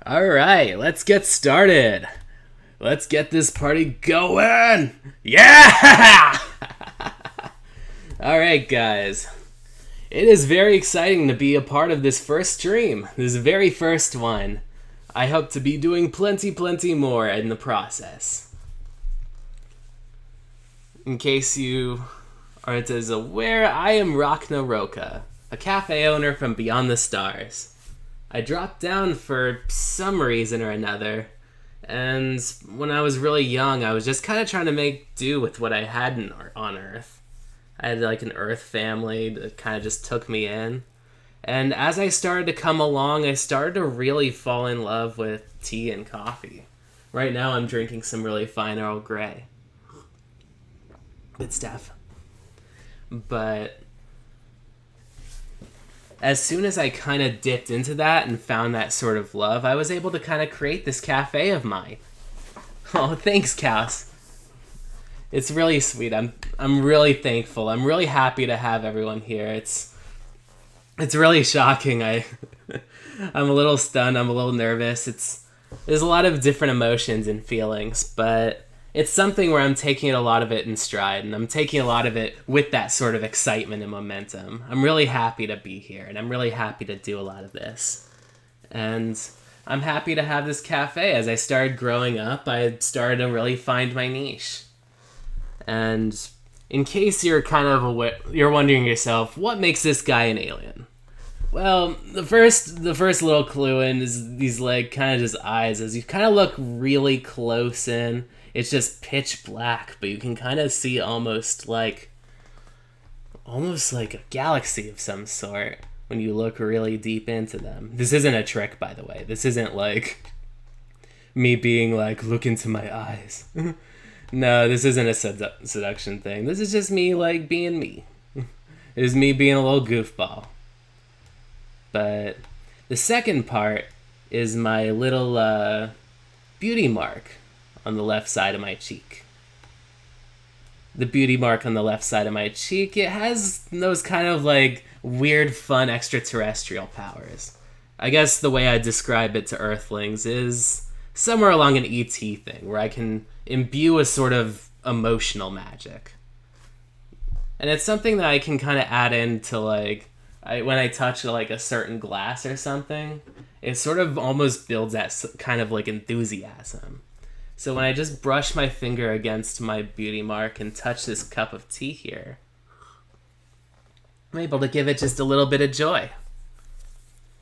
All right, let's get started. Let's get this party going. Yeah! All right, guys. It is very exciting to be a part of this first stream, this very first one. I hope to be doing plenty more in the process. In case you aren't as aware, I am Rachna Roca, a cafe owner from Beyond the Stars. I dropped down for some reason or another, and when I was really young, I was just kind of trying to make do with what I had on Earth. I had like an Earth family that kind of just took me in, and as I started to come along, I started to really fall in love with tea and coffee. Right now, I'm drinking some really fine Earl Grey. Good stuff. But as soon as I kind of dipped into that and found that sort of love, I was able to kind of create this cafe of mine. Oh, thanks, Cass. It's really sweet. I'm really thankful. I'm really happy to have everyone here. It's really shocking. I'm a little stunned. I'm a little nervous. There's a lot of different emotions and feelings, but it's something where I'm taking a lot of it in stride, and I'm taking a lot of it with that sort of excitement and momentum. I'm really happy to be here, and I'm really happy to do a lot of this. And I'm happy to have this cafe. As I started growing up, I started to really find my niche. And in case you're kind of you're wondering yourself, what makes this guy an alien? Well, the first little clue in is these like kind of just eyes. As you kind of look really close in, it's just pitch black, but you can kind of see almost like a galaxy of some sort when you look really deep into them. This isn't a trick, by the way. This isn't like me being like, look into my eyes. No, this isn't a seduction thing. This is just me like being me. It is me being a little goofball. But the second part is my little beauty mark on the left side of my cheek. The beauty mark on the left side of my cheek, it has those kind of like weird, fun extraterrestrial powers. I guess the way I describe it to Earthlings is somewhere along an E.T. thing, where I can imbue a sort of emotional magic. And it's something that I can kind of add into like, when I touch like a certain glass or something, it sort of almost builds that kind of like enthusiasm. So when I just brush my finger against my beauty mark and touch this cup of tea here, I'm able to give it just a little bit of joy.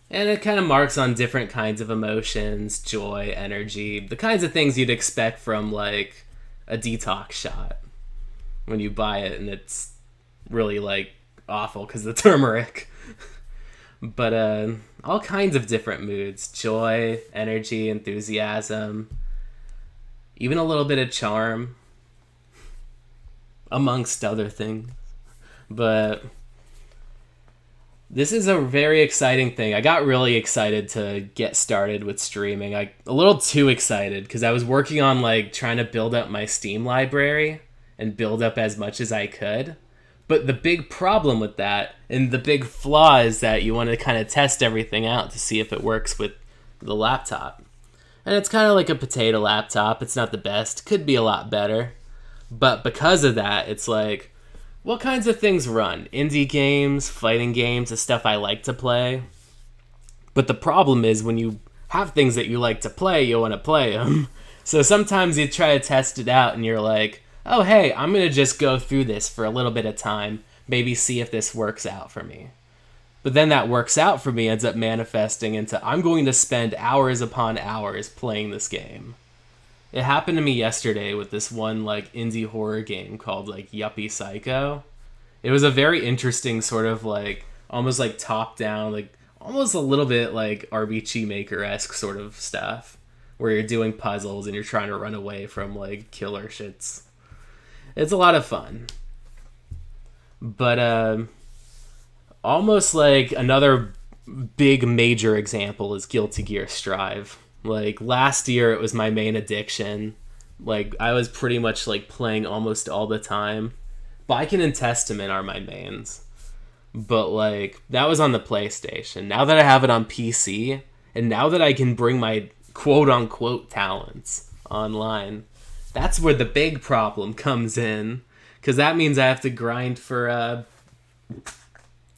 And it kind of marks on different kinds of emotions, joy, energy, the kinds of things you'd expect from like a detox shot when you buy it and it's really like awful because of the turmeric. But all kinds of different moods, joy, energy, enthusiasm, even a little bit of charm, amongst other things. But this is a very exciting thing. I got really excited to get started with streaming. A little too excited because I was working on like trying to build up my Steam library and build up as much as I could. But the big problem with that and the big flaw is that you want to kind of test everything out to see if it works with the laptop. And it's kind of like a potato laptop. It's not the best. Could be a lot better. But because of that, it's like, what kinds of things run? Indie games, fighting games, the stuff I like to play. But the problem is when you have things that you like to play, you want to play them. So sometimes you try to test it out and you're like, oh, hey, I'm going to just go through this for a little bit of time. Maybe see if this works out for me. But then that works out for me ends up manifesting into I'm going to spend hours upon hours playing this game. It happened to me yesterday with this one like indie horror game called like Yuppie Psycho. It was a very interesting sort of like almost like top down, like almost a little bit like RPG Maker-esque sort of stuff where you're doing puzzles and you're trying to run away from like killer shits. It's a lot of fun. But almost like another big major example is Guilty Gear Strive. Like last year it was my main addiction. Like I was pretty much like playing almost all the time. Viking and Testament are my mains. But like that was on the PlayStation. Now that I have it on PC, and now that I can bring my quote-unquote talents online. That's where the big problem comes in, because that means I have to grind for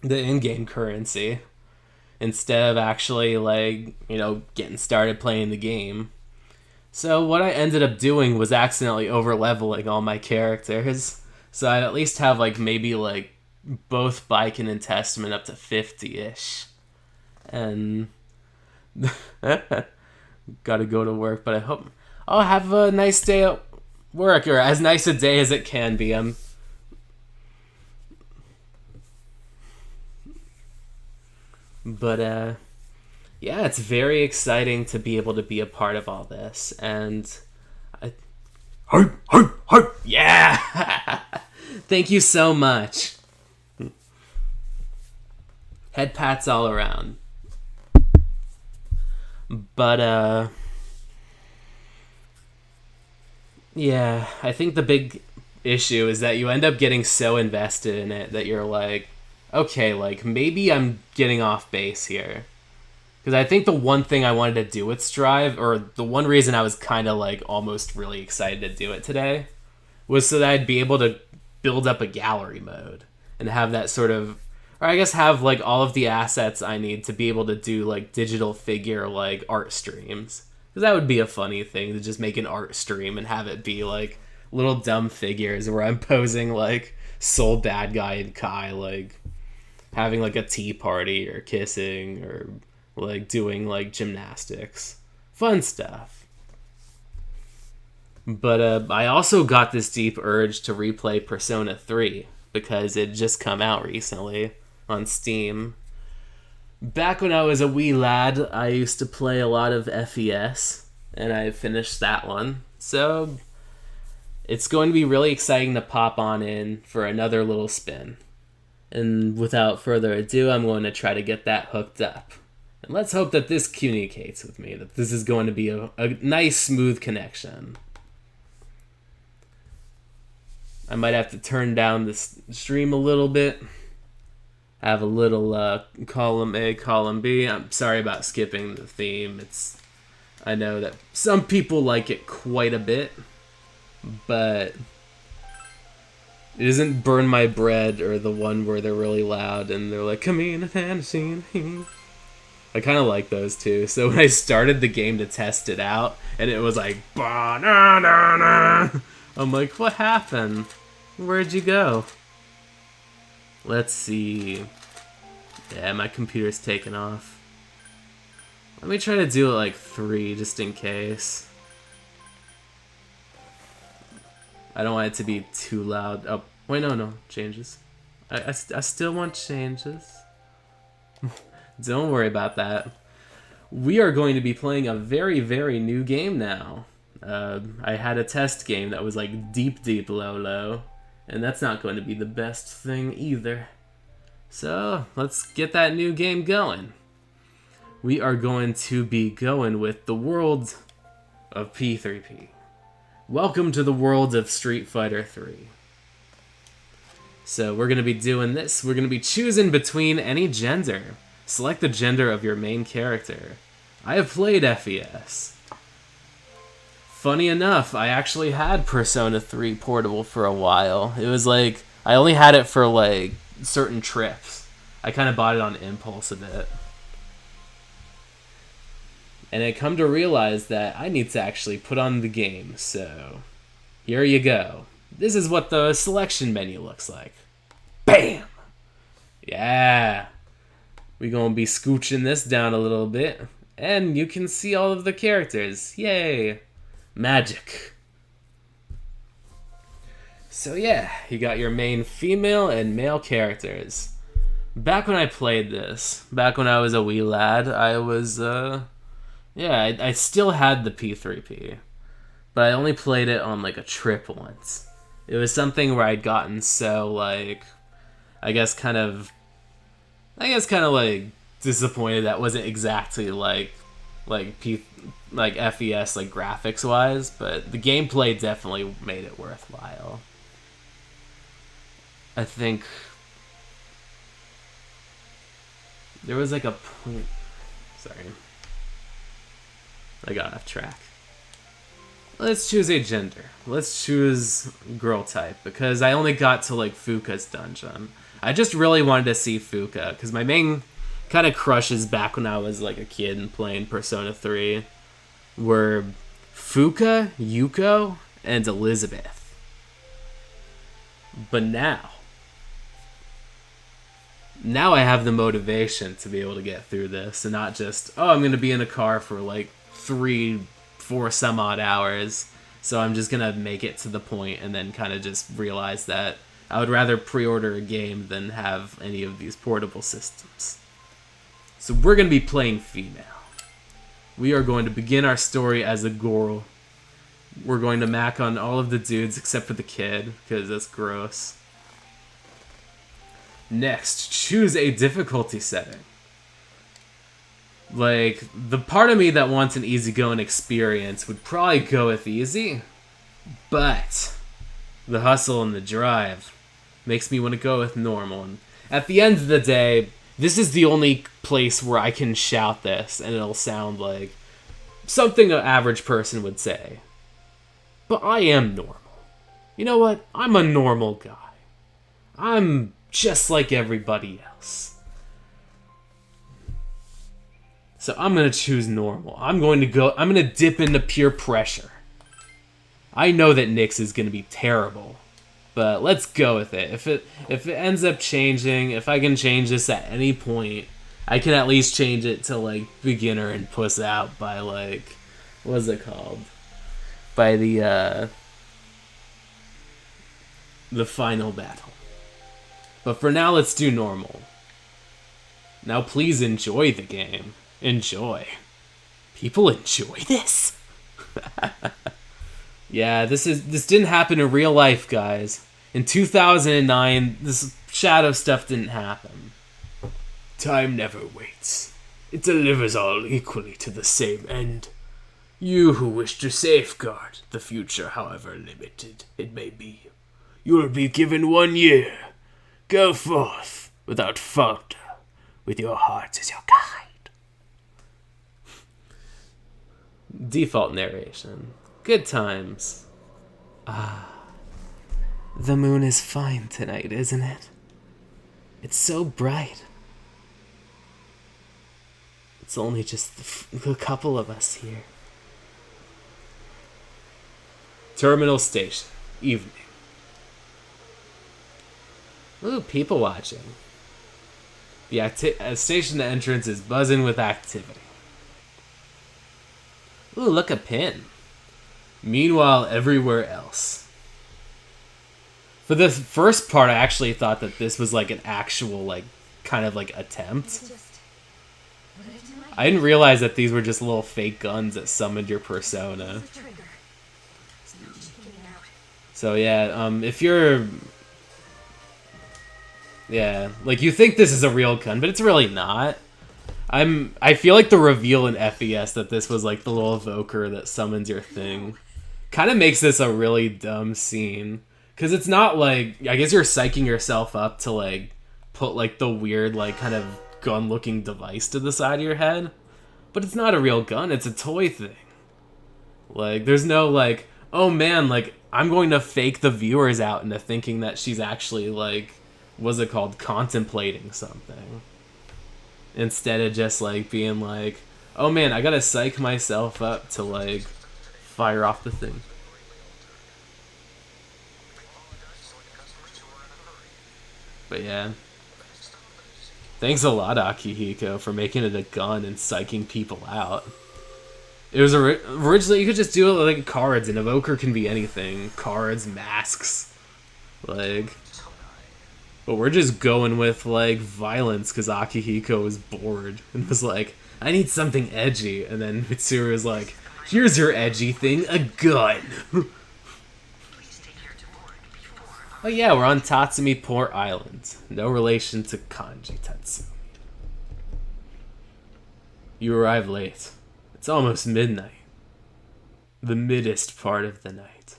the in-game currency instead of actually, like, you know, getting started playing the game. So what I ended up doing was accidentally over-leveling all my characters. So I at least have, like, maybe, like, both Baiken and Testament up to 50-ish. And gotta go to work, but I hope I'll have a nice day at work, or as nice a day as it can be. But yeah, it's very exciting to be able to be a part of all this, and yeah. Thank you so much. Head pats all around. But yeah, I think the big issue is that you end up getting so invested in it that you're like, okay, like, maybe I'm getting off base here. Because I think the one thing I wanted to do with Strive, or the one reason I was kind of, like, almost really excited to do it today, was so that I'd be able to build up a gallery mode and have that sort of, or I guess have, like, all of the assets I need to be able to do, like, digital figure, like, art streams. Because that would be a funny thing, to just make an art stream and have it be, like, little dumb figures where I'm posing, like, Soul Bad Guy and Kai, like, having, like, a tea party or kissing or, like, doing, like, gymnastics. Fun stuff. But I also got this deep urge to replay Persona 3 because it just come out recently on Steam. Back when I was a wee lad, I used to play a lot of FES, and I finished that one. So it's going to be really exciting to pop on in for another little spin. And without further ado, I'm going to try to get that hooked up. And let's hope that this communicates with me, that this is going to be a nice, smooth connection. I might have to turn down this stream a little bit. Have a little column A, column B. I'm sorry about skipping the theme. I know that some people like it quite a bit, but it isn't Burn My Bread or the one where they're really loud and they're like, come in, fantasy. I kind of like those two. So when I started the game to test it out, and it was like, ba-na-na-na, I'm like, what happened? Where'd you go? Let's see. Yeah, my computer's taken off. Let me try to do it like 3, just in case. I don't want it to be too loud. Oh, wait, no, changes. I still want changes. Don't worry about that. We are going to be playing a very, very new game now. I had a test game that was like deep, low. And that's not going to be the best thing either. So, let's get that new game going. We are going to be going with the world of P3P. Welcome to the world of Street Fighter 3. So, we're going to be doing this. We're going to be choosing between any gender. Select the gender of your main character. I have played FES. Funny enough, I actually had Persona 3 Portable for a while. It was like, I only had it for like certain trips. I kind of bought it on impulse a bit. And I come to realize that I need to actually put on the game, so here you go. This is what the selection menu looks like. Bam! Yeah! We're gonna be scooching this down a little bit, and you can see all of the characters. Yay! Magic. So yeah, you got your main female and male characters. Back when I played this, back when I was a wee lad, I was, I still had the P3P, but I only played it on, like, a trip once. It was something where I'd gotten so, like, I guess kind of, like, disappointed that wasn't exactly, like FES, like, graphics-wise, but the gameplay definitely made it worthwhile. I think there was, like, a point... Sorry. I got off track. Let's choose a gender. Let's choose girl type, because I only got to, like, Fuuka's dungeon. I just really wanted to see Fuuka, because my main kind of crushes back when I was, like, a kid and playing Persona 3 were Fuuka, Yuko, and Elizabeth. But now I have the motivation to be able to get through this and not just, oh, I'm going to be in a car for like 3-4 some odd hours, so I'm just going to make it to the point and then kind of just realize that I would rather pre-order a game than have any of these portable systems. So we're going to be playing female. We are going to begin our story as a girl. We're going to mac on all of the dudes except for the kid, because that's gross. Next, choose a difficulty setting. Like, the part of me that wants an easygoing experience would probably go with easy, but the hustle and the drive makes me want to go with normal. And at the end of the day, this is the only place where I can shout this and it'll sound like something an average person would say. But I am normal. You know what? I'm a normal guy. I'm just like everybody else. So I'm going to choose normal. I'm going to dip into pure pressure. I know that Nyx is going to be terrible, but let's go with it. If it ends up changing, if I can change this at any point, I can at least change it to like beginner and puss out by like, what's it called? By the final battle. But for now, let's do normal. Now please enjoy the game. Enjoy. People enjoy this? Yeah, this didn't happen in real life, guys. In 2009, this shadow stuff didn't happen. Time never waits. It delivers all equally to the same end. You who wish to safeguard the future, however limited it may be, you will be given 1 year. Go forth without falter, with your heart as your guide. Default narration. Good times. The moon is fine tonight, isn't it? It's so bright. It's only just a couple of us here. Terminal station. Evening. Ooh, people watching. The station entrance is buzzing with activity. Ooh, look, a pin. Meanwhile, everywhere else. For the first part, I actually thought that this was like an actual, like, kind of like attempt. I didn't realize that these were just little fake guns that summoned your persona. So yeah, if you're... Yeah, like you think this is a real gun, but it's really not. I feel like the reveal in FES that this was like the little evoker that summons your thing kind of makes this a really dumb scene. Because it's not like, I guess you're psyching yourself up to like put like the weird like kind of gun looking device to the side of your head. But it's not a real gun, it's a toy thing. Like there's no like, oh man, like I'm going to fake the viewers out into thinking that she's actually like, what's it called, contemplating something. Instead of just like being like, oh man, I gotta psych myself up to like fire off the thing. But yeah. Thanks a lot, Akihiko, for making it a gun and psyching people out. It was originally, you could just do it like cards, and evoker can be anything. Cards, masks. Like... But we're just going with, like, violence because Akihiko was bored and was like, I need something edgy. And then Mitsuru was like, here's your edgy thing, a gun. Oh yeah, we're on Tatsumi Port Island. No relation to Kanji Tatsumi. You arrive late. It's almost midnight. The middest part of the night.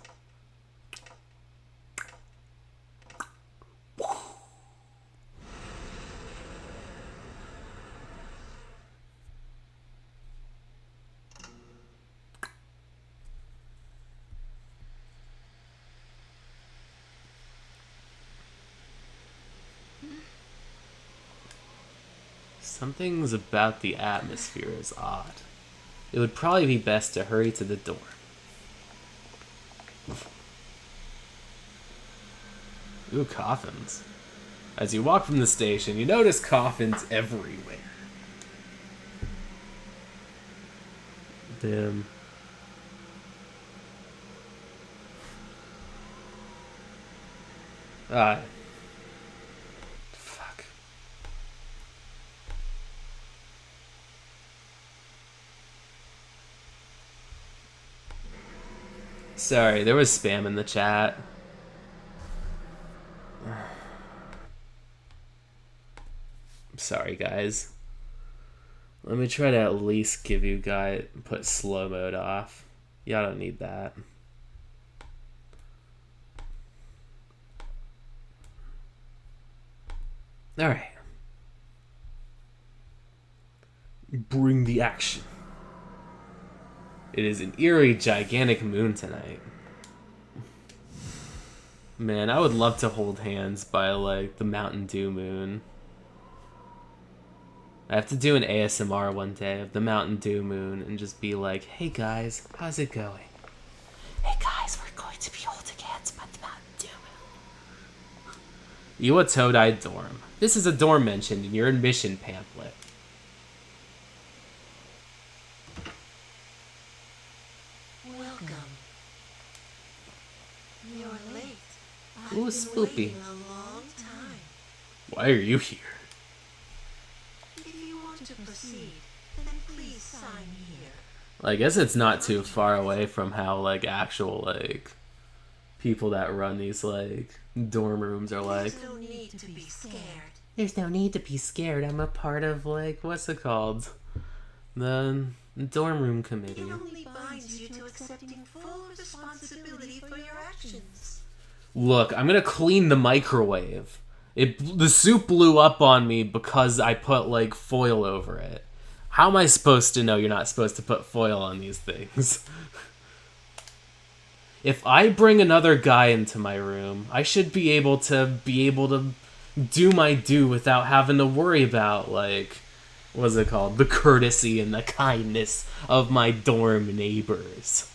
Something's about the atmosphere is odd. It would probably be best to hurry to the dorm. Ooh, coffins. As you walk from the station, you notice coffins everywhere. Damn. Fuck. Sorry, there was spam in the chat. Sorry, guys. Let me try to at least give you guys... Put slow mode off. Y'all don't need that. Alright. Bring the action. It is an eerie, gigantic moon tonight. Man, I would love to hold hands by, like, the Mountain Dew moon. I have to do an ASMR one day of the Mountain Dew moon and just be like, hey guys, how's it going? Hey guys, we're going to be holding hands by the Mountain Dew moon. Iwa Todai dorm. This is a dorm mentioned in your admission pamphlet. Welcome. You're late. Ooh, I've been spoopy. waiting a long time. Why are you here? If you want to proceed, then please sign here. Well, I guess it's not too far away from how, like, actual, like, people that run these, like, dorm rooms are like. There's no need to be scared. There's no need to be scared. I'm a part of, like, what's it called? The dorm room committee. It only binds you to accepting full responsibility for your actions. Look, I'm gonna clean the microwave. The soup blew up on me because I put, like, foil over it. How am I supposed to know you're not supposed to put foil on these things? If I bring another guy into my room, I should be able to do my due without having to worry about, like, what's it called? The courtesy and the kindness of my dorm neighbors.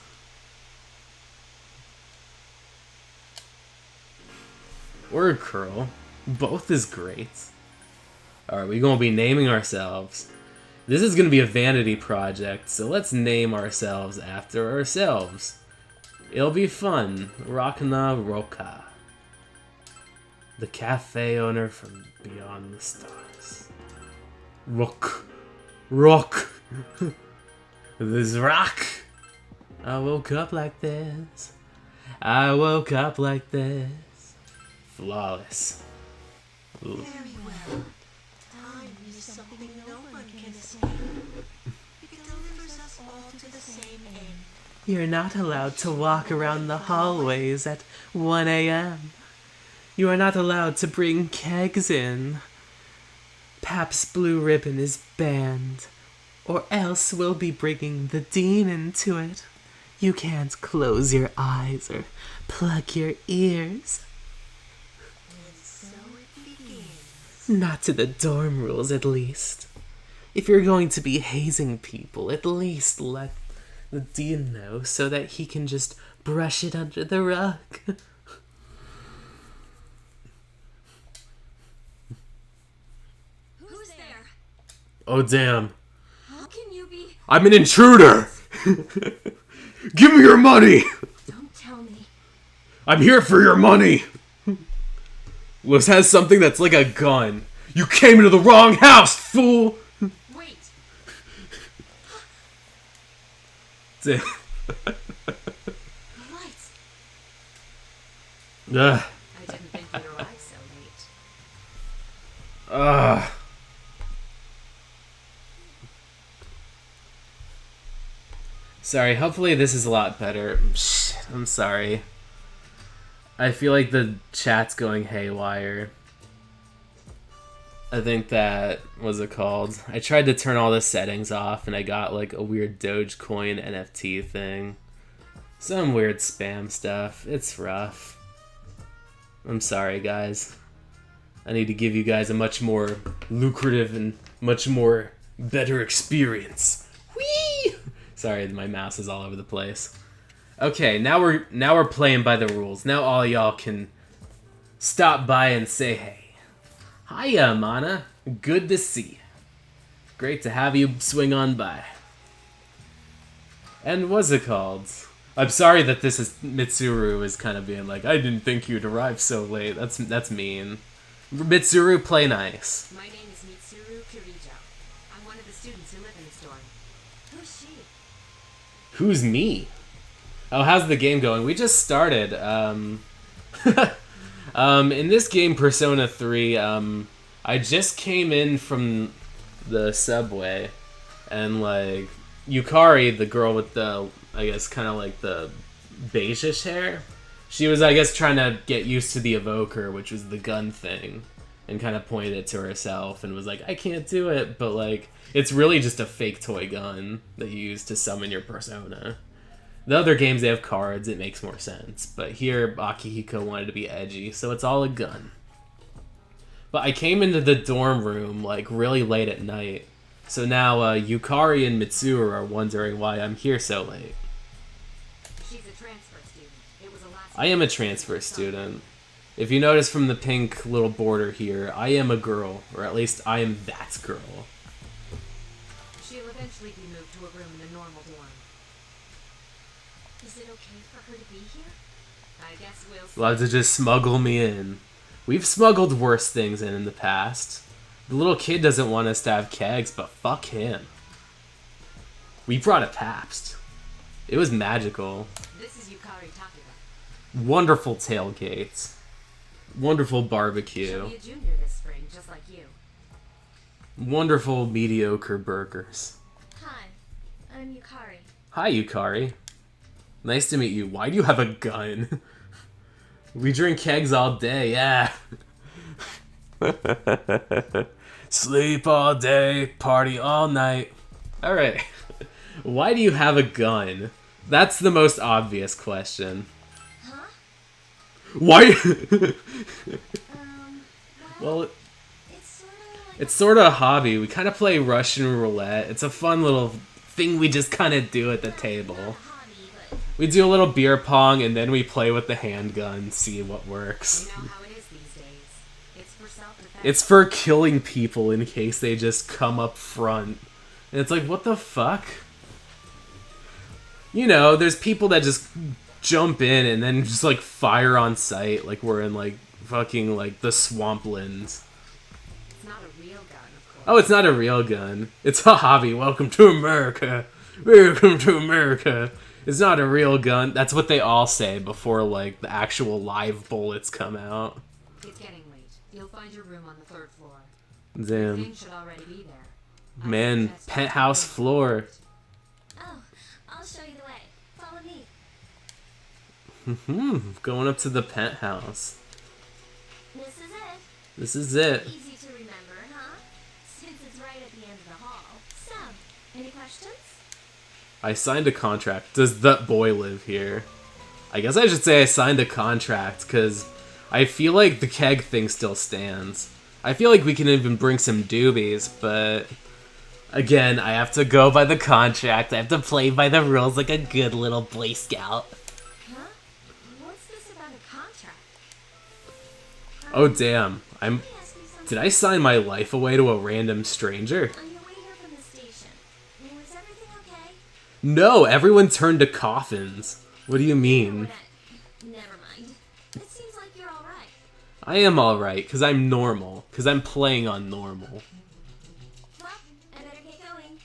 Word curl. Both is great. Alright, we're gonna be naming ourselves. This is gonna be a vanity project, so let's name ourselves after ourselves. It'll be fun. Rokna Roka. The cafe owner from beyond the stars. Rock. This rock. I woke up like this. I woke up like this. Flawless. Ooh. Very well. Time is something no one can escape. It delivers us all to the same end. You're not allowed to walk around the hallways at 1 a.m. You are not allowed to bring kegs in. Pabst Blue Ribbon is banned, or else we'll be bringing the dean into it. You can't close your eyes or plug your ears. And so it begins. Not to the dorm rules, at least. If you're going to be hazing people, at least let the dean know so that he can just brush it under the rug. Who's there? Oh, damn. How can you be? I'm an intruder! Give me your money! Don't tell me. I'm here for your money! Liz has something that's like a gun. You came into the wrong house, fool! Wait. Damn. Lights. Ugh. I didn't think you'd arrive so late. Ugh. Sorry, hopefully this is a lot better. Shit, I'm sorry. I feel like the chat's going haywire. I think that, what's it called? I tried to turn all the settings off and I got like a weird Dogecoin NFT thing. Some weird spam stuff. It's rough. I'm sorry, guys. I need to give you guys a much more lucrative and much more better experience. Whee! Sorry, my mouse is all over the place. Okay, now we're playing by the rules. Now all y'all can stop by and say hey. Hiya, Mana. Good to see you. Great to have you swing on by. And what's it called? I'm sorry that this is Mitsuru is kind of being like, I didn't think you'd arrive so late. That's mean. Mitsuru, play nice. My name is Mitsuru Kirijo. I'm one of the students who live in this dorm. Who's she? Who's me? Oh, how's the game going? We just started. In this game, Persona 3, I just came in from the subway, and, like, Yukari, the girl with the, I guess, kind of like the beige-ish hair, she was, I guess, trying to get used to the evoker, which was the gun thing, and kind of pointed it to herself and was like, I can't do it, but, like, it's really just a fake toy gun that you use to summon your persona. The other games, they have cards, it makes more sense. But here, Akihiko wanted to be edgy, so it's all a gun. But I came into the dorm room, like, really late at night. So now, Yukari and Mitsuru are wondering why I'm here so late. She's a transfer student. It was a last I am a transfer student. If you notice from the pink little border here, I am a girl. Or at least, I am that girl. She'll eventually be moved to a room in the normal dorm. Is it okay for her to be here? I guess we'll see. You'll have to just smuggle me in. We've smuggled worse things in the past. The little kid doesn't want us to have kegs, but fuck him. We brought a Pabst. It was magical. This is Yukari Takeda. Wonderful tailgates. Wonderful She'll barbecue. be a junior this spring, just like you. Wonderful mediocre burgers. Hi, I'm Yukari. Hi, Yukari. Nice to meet you. Why do you have a gun? We drink kegs all day, yeah. Sleep all day, party all night. Alright. Why do you have a gun? That's the most obvious question. Huh? Why? Well, Well, it's sort of like it's sort of a hobby. We kind of play Russian roulette. It's a fun little thing we just kind of do at the not a table. hobby, but We do a little beer pong, and then we play with the handgun, see what works. You know how it is these days. It's for self-defense. It's for killing people in case they just come up front. And it's like, what the fuck? You know, there's people that just jump in and then just, like, fire on sight, like we're in, like, fucking, like, the swamplands. It's not a real gun, of course. Oh, it's not a real gun. It's a hobby. Welcome to America. Welcome to America. It's not a real gun. That's what they all say before, like, the actual live bullets come out. It's getting late. You'll find your room on the 3rd floor. Damn. Things should already be there. I Man, suggest you penthouse take a floor. oh, I'll show you the way. Follow me. Going up to the penthouse. This is it. This is it. Easy to remember, huh? Since it's right at the end of the hall. So, any questions? I signed a contract. Does that boy live here? I guess I should say I signed a contract, because I feel like the keg thing still stands. I feel like we can even bring some doobies, but again, I have to go by the contract. I have to play by the rules like a good little Boy Scout. Huh? What's this about a contract? Oh damn, Let me ask you something. Did I sign my life away to a random stranger? On your way here from the station, was everything okay? No, everyone turned to coffins. What do you mean? Never mind. It seems like you're alright. I am alright, because I'm normal. Because I'm playing on normal. Well, I better get going.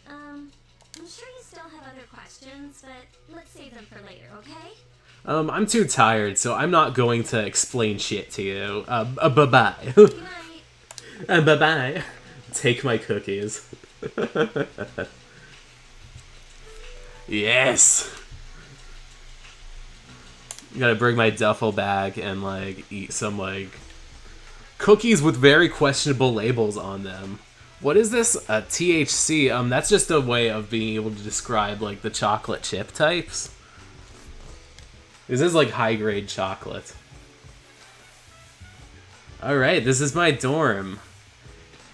I'm sure you still have other questions, but let's save them for later, okay? I'm too tired, so I'm not going to explain shit to you. Bye-bye. Good night. Bye-bye. Take my cookies. Yes! Gotta bring my duffel bag and, like, eat some, like, cookies with very questionable labels on them. What is this? THC. That's just a way of being able to describe, like, the chocolate chip types. This is, like, high-grade chocolate. Alright, this is my dorm.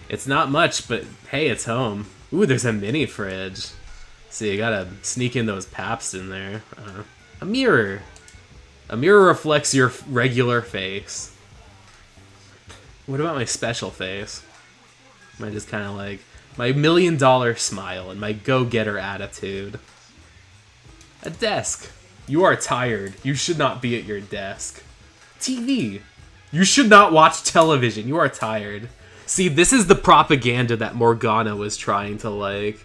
It's not much, but hey, it's home. Ooh, there's a mini fridge. So you gotta sneak in those paps in there. A mirror. A mirror reflects your regular face. What about my special face? Am I just kind of like my $1 million smile and my go-getter attitude? A desk. You are tired. You should not be at your desk. TV. You should not watch television. You are tired. See, this is the propaganda that Morgana was trying to, like,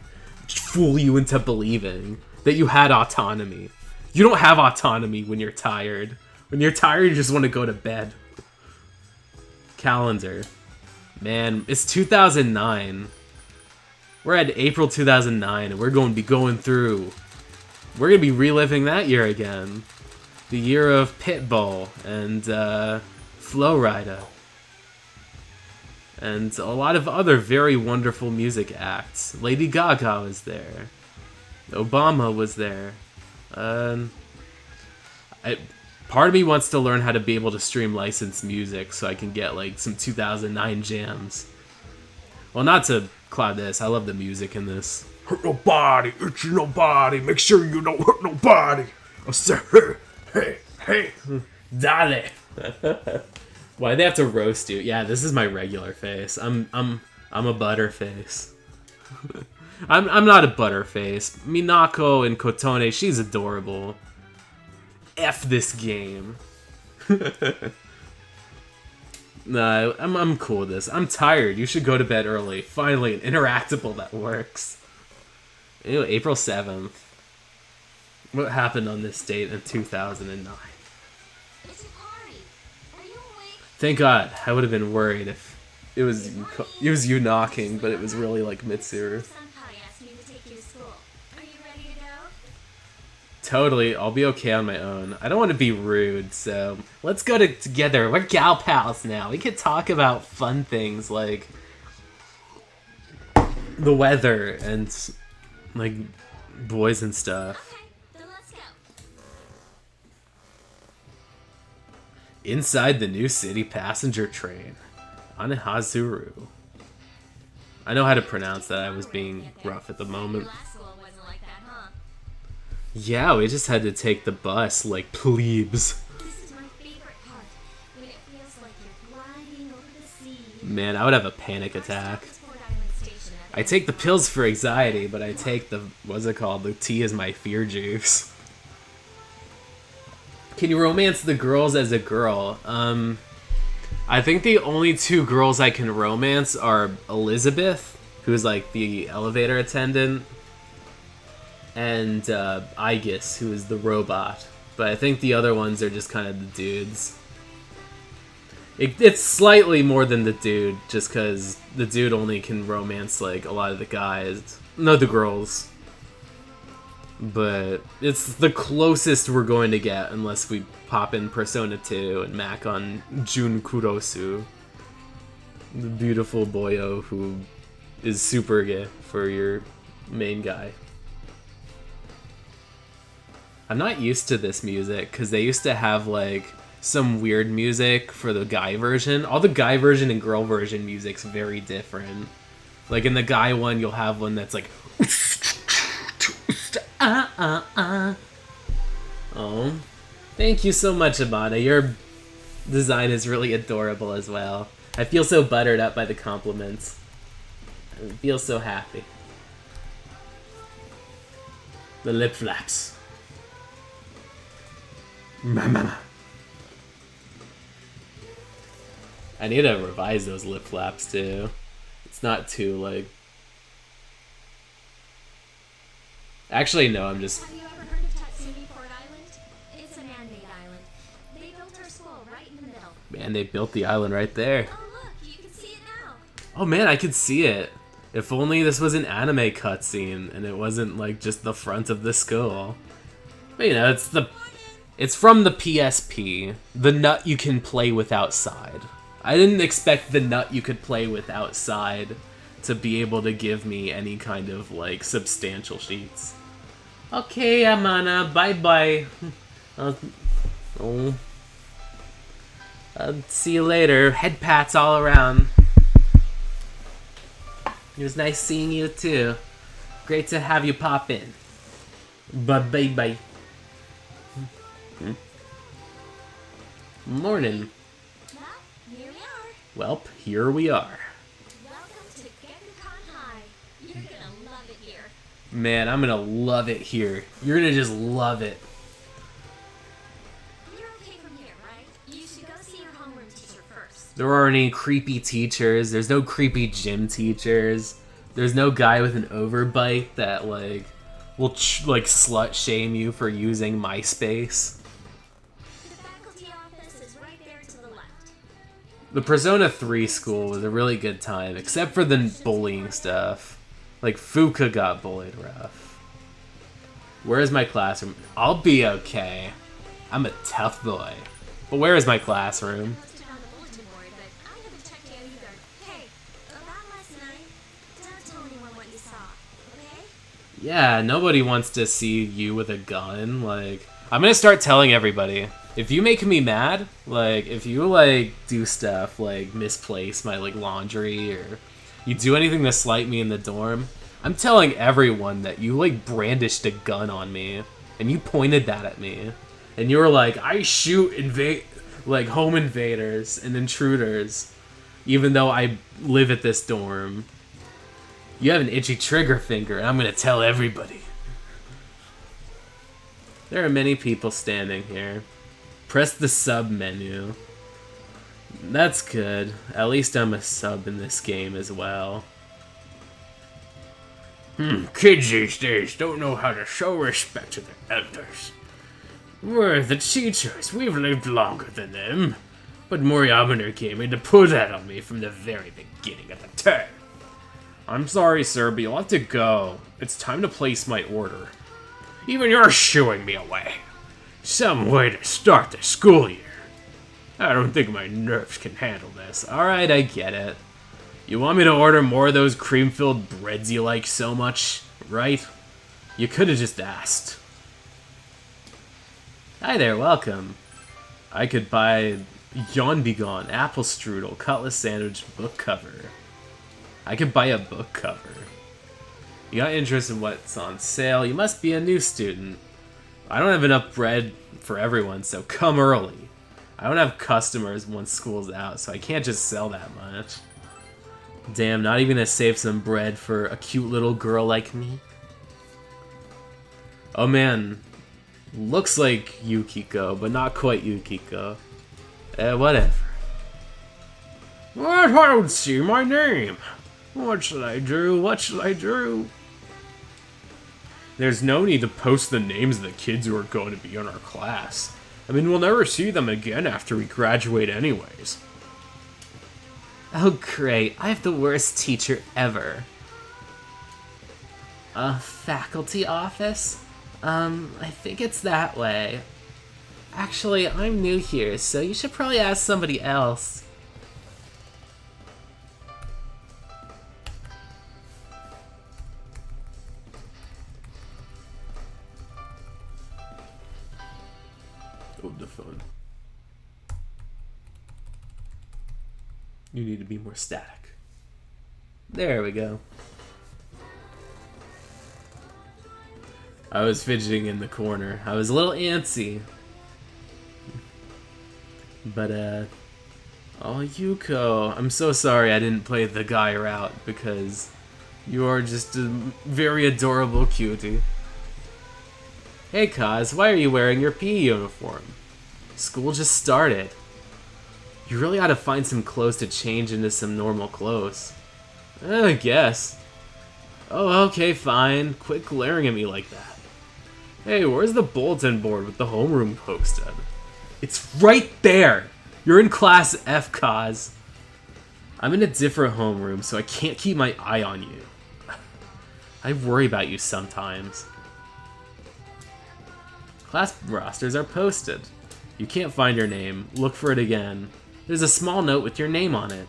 fool you into believing. That you had autonomy. You don't have autonomy when you're tired. When you're tired, you just want to go to bed. Calendar. Man, it's 2009. We're at April 2009, and we're going to be going through... We're going to be reliving that year again. The year of Pitbull and Flow Rida. And a lot of other very wonderful music acts. Lady Gaga was there. Obama was there. Part of me wants to learn how to be able to stream licensed music so I can get like some 2009 jams. Well, not to cloud this. I love the music in this. Hurt nobody, hurt you nobody. Make sure you don't hurt nobody. I said, hey, dale. Why'd they have to roast you? Yeah, this is my regular face. I'm a butterface. I'm not a butterface. Minako and Kotone, she's adorable. F this game. Nah, I'm cool with this. I'm tired. You should go to bed early. Finally, an interactable that works. Ew, April 7th. What happened on this date in 2009? It's a party. Are you awake? Thank God. I would have been worried if it was you knocking, but it was really like Mitsuru. Senpai asked me to take you to school. Are you ready to go? Totally, I'll be okay on my own. I don't want to be rude, so let's go together. We're gal pals now. We can talk about fun things like the weather and like boys and stuff. Okay, then let's go. Inside the new city passenger train. Anehazuru. I know how to pronounce that. I was being rough at the moment. Your last school wasn't like that, huh? Yeah, we just had to take the bus like plebes. This is my favorite part. When it feels like you're gliding over the sea. Man, I would have a panic attack. Transport Island Station at I take the pills for anxiety, but I take the, what's it called? The tea is my fear juice. Can you romance the girls as a girl? I think the only two girls I can romance are Elizabeth, who's like the elevator attendant, and Aegis, who is the robot. But I think the other ones are just kind of the dudes. It's slightly more than the dude, just because the dude only can romance like a lot of the guys, no, the girls. But it's the closest we're going to get unless we pop in Persona 2 and Mac on Jun Kurosu, the beautiful boyo who is super gay for your main guy. I'm not used to this music because they used to have like some weird music for the guy version. All the guy version and girl version music's very different. Like in the guy one, you'll have one that's like Oh, thank you so much, Amada. Your design is really adorable as well. I feel so buttered up by the compliments. I feel so happy. The lip flaps. Mama. I need to revise those lip flaps too. It's not too like. Actually, no. I'm just. Have you ever heard of Tatsumi Port Island? It's a man-made island. They built our school right in the middle. Man, they built the island right there. Oh look, you can see it now. Oh man, I could see it. If only this was an anime cutscene and it wasn't like just the front of the school. But you know, it's from the PSP. The nut you can play with outside. I didn't expect the nut you could play with outside to be able to give me any kind of like substantial sheets. Okay, Amana, bye bye. Oh. See you later. Head pats all around. It was nice seeing you too. Great to have you pop in. Bye. Morning. Well, here we are. Welp, here we are. Welcome to Gekkoukan High. You're gonna love it here. Man, I'm gonna love it here. You're gonna just love it. You're okay from here, right? You should go see your homeroom teacher first. There aren't any creepy teachers. There's no creepy gym teachers. There's no guy with an overbite that, like, will, like, slut shame you for using MySpace. The faculty office is right there to the left. The Persona 3 school was a really good time, except for the bullying stuff. Like, Fuka got bullied rough. Where is my classroom? I'll be okay. I'm a tough boy. But where is my classroom? Posted on the bulletin board, but I haven't checked yet either. Hey, about last night, don't tell anyone what you saw, okay? Yeah, nobody wants to see you with a gun. Like, I'm gonna start telling everybody. If you make me mad, like, if you, like, do stuff, like, misplace my, like, laundry, or you do anything to slight me in the dorm, I'm telling everyone that you, like, brandished a gun on me, and you pointed that at me, and you were like, I shoot like, home invaders and intruders, even though I live at this dorm. You have an itchy trigger finger, and I'm gonna tell everybody. There are many people standing here. Press the sub menu. That's good. At least I'm a sub in this game as well. Kids these days don't know how to show respect to their elders. We're the teachers. We've lived longer than them. But Moriaminer came in to pull that on me from the very beginning of the term. I'm sorry, sir, but you'll have to go. It's time to place my order. Even you're shooing me away. Some way to start the school year. I don't think my nerves can handle this. Alright, I get it. You want me to order more of those cream-filled breads you like so much, right? You could have just asked. Hi there, welcome. I could buy Yawn Begone, apple strudel, cutlass sandwich, book cover. I could buy a book cover. You got interest in what's on sale. You must be a new student. I don't have enough bread for everyone, so come early. I don't have customers once school's out, so I can't just sell that much. Damn, not even gonna save some bread for a cute little girl like me? Oh man, looks like Yukiko, but not quite Yukiko. Whatever. What? I don't see my name. What should I do? What should I do? There's no need to post the names of the kids who are going to be in our class. I mean, we'll never see them again after we graduate anyways. Oh great, I have the worst teacher ever. Faculty office? I think it's that way. Actually, I'm new here, so you should probably ask somebody else. Oh, the phone. You need to be more static. There we go. I was fidgeting in the corner. I was a little antsy. But, oh, Yuko. I'm so sorry I didn't play the guy route because you are just a very adorable cutie. Hey, Kaz, why are you wearing your PE uniform? School just started. You really ought to find some clothes to change into some normal clothes. I guess. Oh, okay, fine. Quit glaring at me like that. Hey, where's the bulletin board with the homeroom posted? It's right there! You're in class F, Kaz. I'm in a different homeroom, so I can't keep my eye on you. I worry about you sometimes. Class rosters are posted. You can't find your name. Look for it again. There's a small note with your name on it.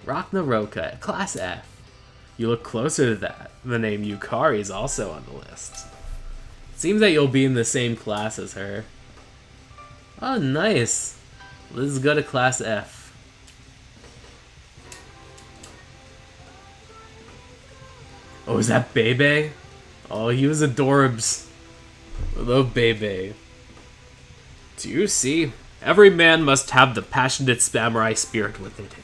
Rachna Roka, Class F. You look closer to that. The name Yukari is also on the list. Seems that you'll be in the same class as her. Oh, nice. Let's go to class F. Oh, is that Bebe? Oh, he was adorbs. Hello, Bebe. Do you see? Every man must have the passionate samurai spirit within him.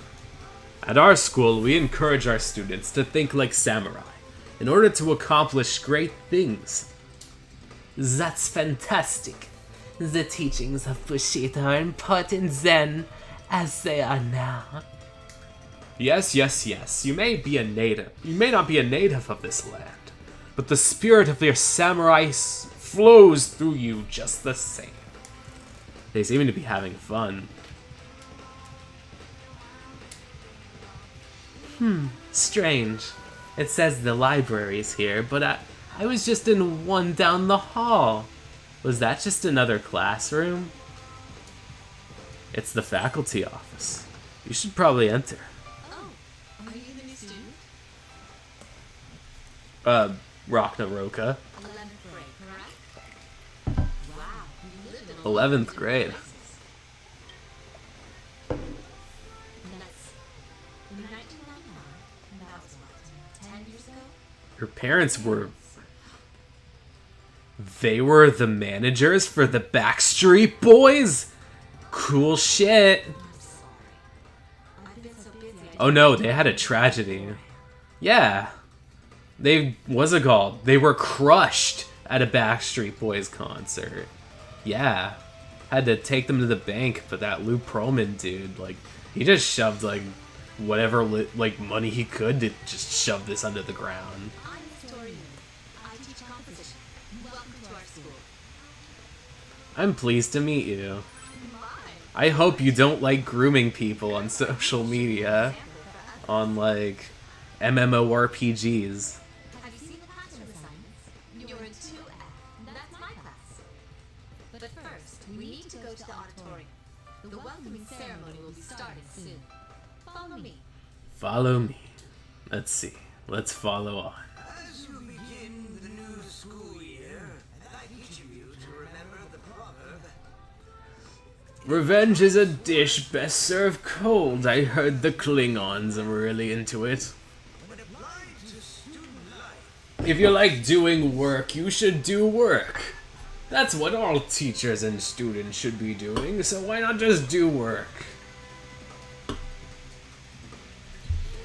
At our school, we encourage our students to think like samurai in order to accomplish great things. That's fantastic. The teachings of Bushido are important then, as they are now. Yes, yes, yes. You may be a native. You may not be a native of this land, but the spirit of your samurai flows through you just the same. They seem to be having fun. Strange. It says the library's here, but I was just in one down the hall. Was that just another classroom? It's the faculty office. You should probably enter. Oh, are you the new student? Ragnaroka. 11th grade, correct? Wow, you lived in a 11th grade. Nuts. In 1999, that was what, 10 years ago? Your parents were... They were the managers for the Backstreet Boys? Cool shit. I'm sorry. I've been so busy. Oh no, they had a tragedy. Yeah. What's it called? They were crushed at a Backstreet Boys concert. Yeah. Had to take them to the bank, but that Lou Pearlman dude, like, he just shoved, like, whatever, money he could to just shove this under the ground. I'm a historian. I teach composition. Welcome to our school. I'm pleased to meet you. My. I hope you don't like grooming people on social media. On, like, MMORPGs. Have you seen the pattern assignments? You're in 2F. That's my class. But first, we need to go to the auditorium. The welcoming ceremony will be starting soon. Follow me. Follow me. Let's see. Let's follow on. As you begin the new school year, I'd like each of you to remember the proverb. Revenge is a dish best served cold. I heard the Klingons are really into it. When applied to student life, If you like doing work, you should do work. That's what all teachers and students should be doing, so why not just do work?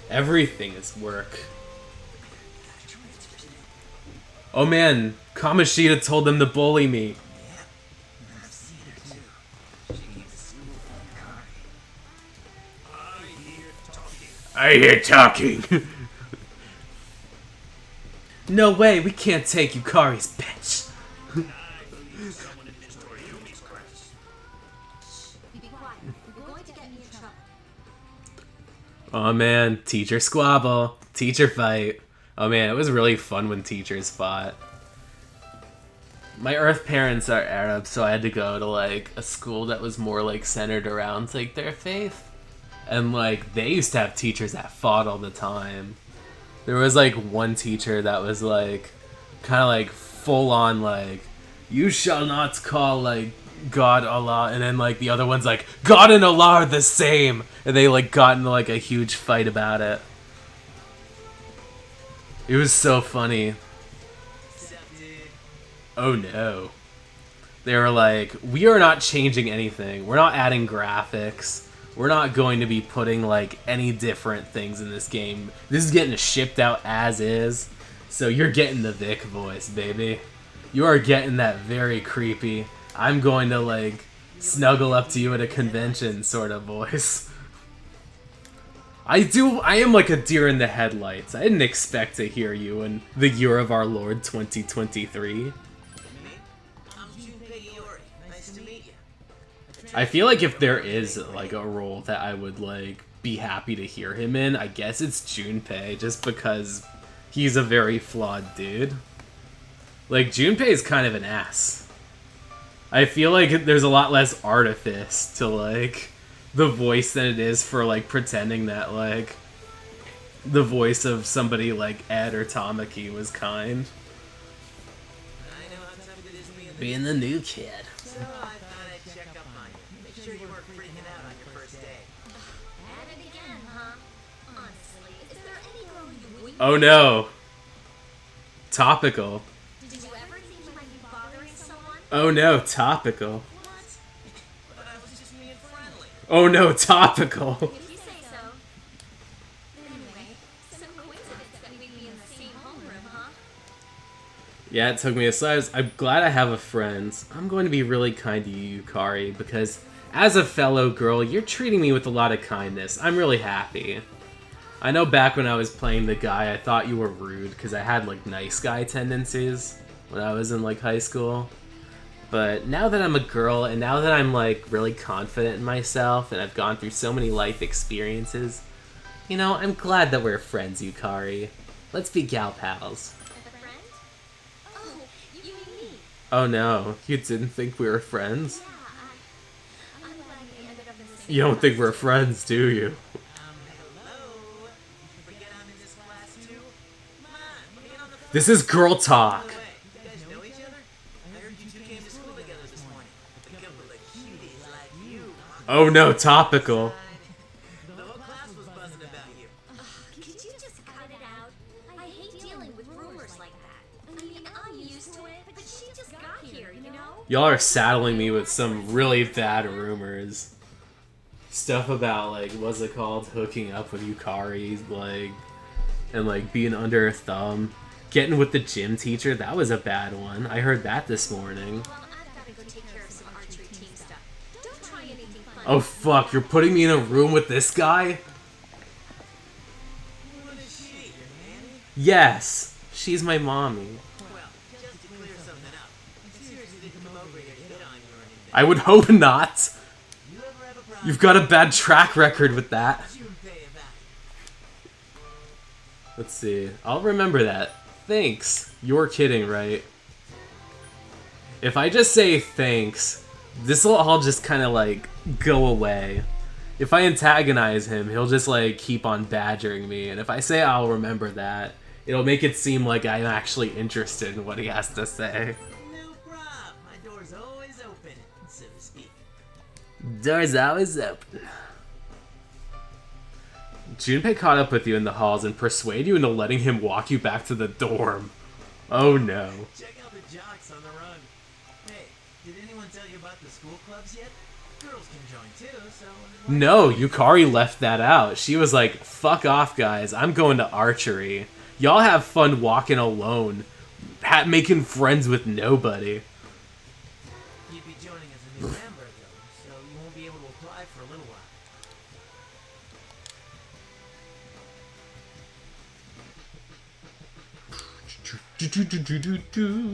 Everything is work. Oh man, Kamoshida told them to bully me. I've seen her too. She keeps school from Kari. I hear talking. No way, we can't take Yukari's bitch. Someone in Mr. Yumi's class. Be quiet. You're going to get me in trouble. Oh man, teacher squabble, teacher fight. Oh man, it was really fun when teachers fought. My Earth parents are Arab, so I had to go to like a school that was more like centered around like their faith. And like they used to have teachers that fought all the time. There was like one teacher that was like kind of like full on like, you shall not call like God Allah, and then like the other one's like, God and Allah are the same, and they like got into like a huge fight about it. It was so funny. Oh no. They were like, we are not changing anything. We're not adding graphics. We're not going to be putting like any different things in this game. This is getting shipped out as is. So you're getting the Vic voice, baby. You are getting that very creepy, I'm going to like snuggle up to you at a convention sort of voice. I am like a deer in the headlights. I didn't expect to hear you in the year of our Lord 2023. I'm Junpei Iori. Nice to meet you. I feel like if there is like a role that I would like be happy to hear him in, I guess it's Junpei, just because he's a very flawed dude. Like Junpei is kind of an ass. I feel like there's a lot less artifice to like the voice than it is for like pretending that like the voice of somebody like Ed or Tamaki was kind. I know how tough it is being Being the new kid. So I thought I'd check up on you. Make sure you weren't freaking out Oh no. Topical. Did you ever think you might be bothering someone? Oh no, topical. What? But I was just being friendly. Oh no, topical. If you say so. Anyway, some coincidence that we'd be in the same homeroom, huh? Yeah, it took me a slice. I'm glad I have a friend. I'm going to be really kind to you, Yukari, because as a fellow girl, you're treating me with a lot of kindness. I'm really happy. I know back when I was playing the guy, I thought you were rude because I had like nice guy tendencies when I was in like high school. But now that I'm a girl and now that I'm like really confident in myself and I've gone through so many life experiences, you know, I'm glad that we're friends, Yukari. Let's be gal pals. A friend? Oh, you mean me? Oh no, you didn't think we were friends? Yeah, I'm glad we ended up in the same You don't class. think we're friends, do you? Hello? Forget I'm in this class too? Come on, let me get on the phone. This is girl By talk. the way, you guys know each other? I heard you two came to school together this morning. A couple of cuties like you. Oh no, topical. The whole class was buzzing about you. Could you just cut it out? I hate dealing with rumors like that. I mean, I'm used to it, but she just got here, you know? Y'all are saddling me with some really bad rumors. Stuff about, like, what's it called? Hooking up with Yukari, like, and, like, being under her thumb. Getting with the gym teacher, that was a bad one. I heard that this morning. Well, I've got to go take care of some archery team stuff. Don't try anything fun. Oh fuck, you're putting me in a room with this guy? What is she, your nanny? Yes, she's my mommy. Well, just to clear something up, I seriously didn't come over here to hit on you or anything. I would hope not. You ever have a problem? You've got a bad track record with that. You pay it back. Let's see. I'll remember that. Thanks. You're kidding, right? If I just say thanks, this will all just kind of like go away. If I antagonize him, he'll just like keep on badgering me. And if I say I'll remember that, it'll make it seem like I'm actually interested in what he has to say. No problem. My door's always open, so to speak. Doors always open. Junpei caught up with you in the halls and persuade you into letting him walk you back to the dorm. Oh no. Check out the jocks on the run. Hey, did anyone tell you about the school clubs yet? Girls can join too, so... No, Yukari left that out. She was like, fuck off guys, I'm going to archery. Y'all have fun walking alone, making friends with nobody. You'd be joining as a new member, though, so you won't be able to apply for a little while.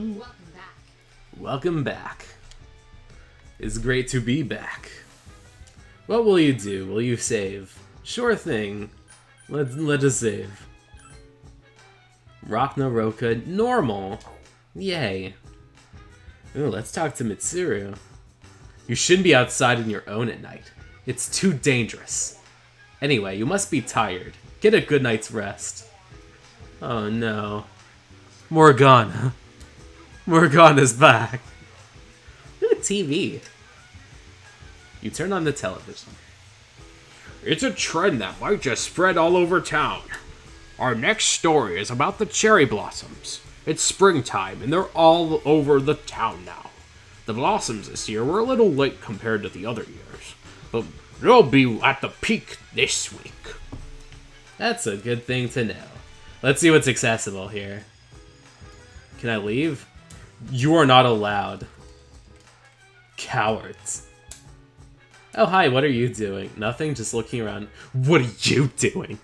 Welcome back. Welcome back. It's great to be back. What will you do? Will you save? Sure thing. Let us save. Rock no Roka, normal. Yay. Ooh, let's talk to Mitsuru. You shouldn't be outside on your own at night. It's too dangerous. Anyway, you must be tired. Get a good night's rest. Oh no. Morgana. Morgana's back. Look at TV. You turn on the television. It's a trend that might just spread all over town. Our next story is about the cherry blossoms. It's springtime and they're all over the town now. The blossoms this year were a little late compared to the other years, but they'll be at the peak this week. That's a good thing to know. Let's see what's accessible here. Can I leave? You are not allowed. Cowards. Oh, hi, what are you doing? Nothing, just looking around. What are you doing?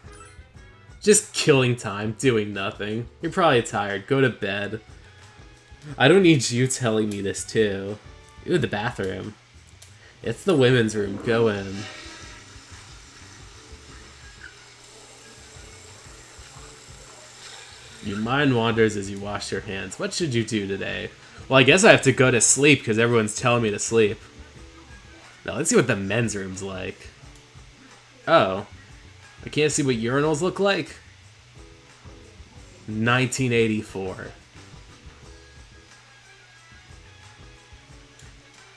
Just killing time, doing nothing. You're probably tired. Go to bed. I don't need you telling me this, too. Ooh, the bathroom. It's the women's room. Go in. Your mind wanders as you wash your hands. What should you do today? Well, I guess I have to go to sleep because everyone's telling me to sleep. Now, let's see what the men's room's like. Oh. I can't see what urinals look like? 1984.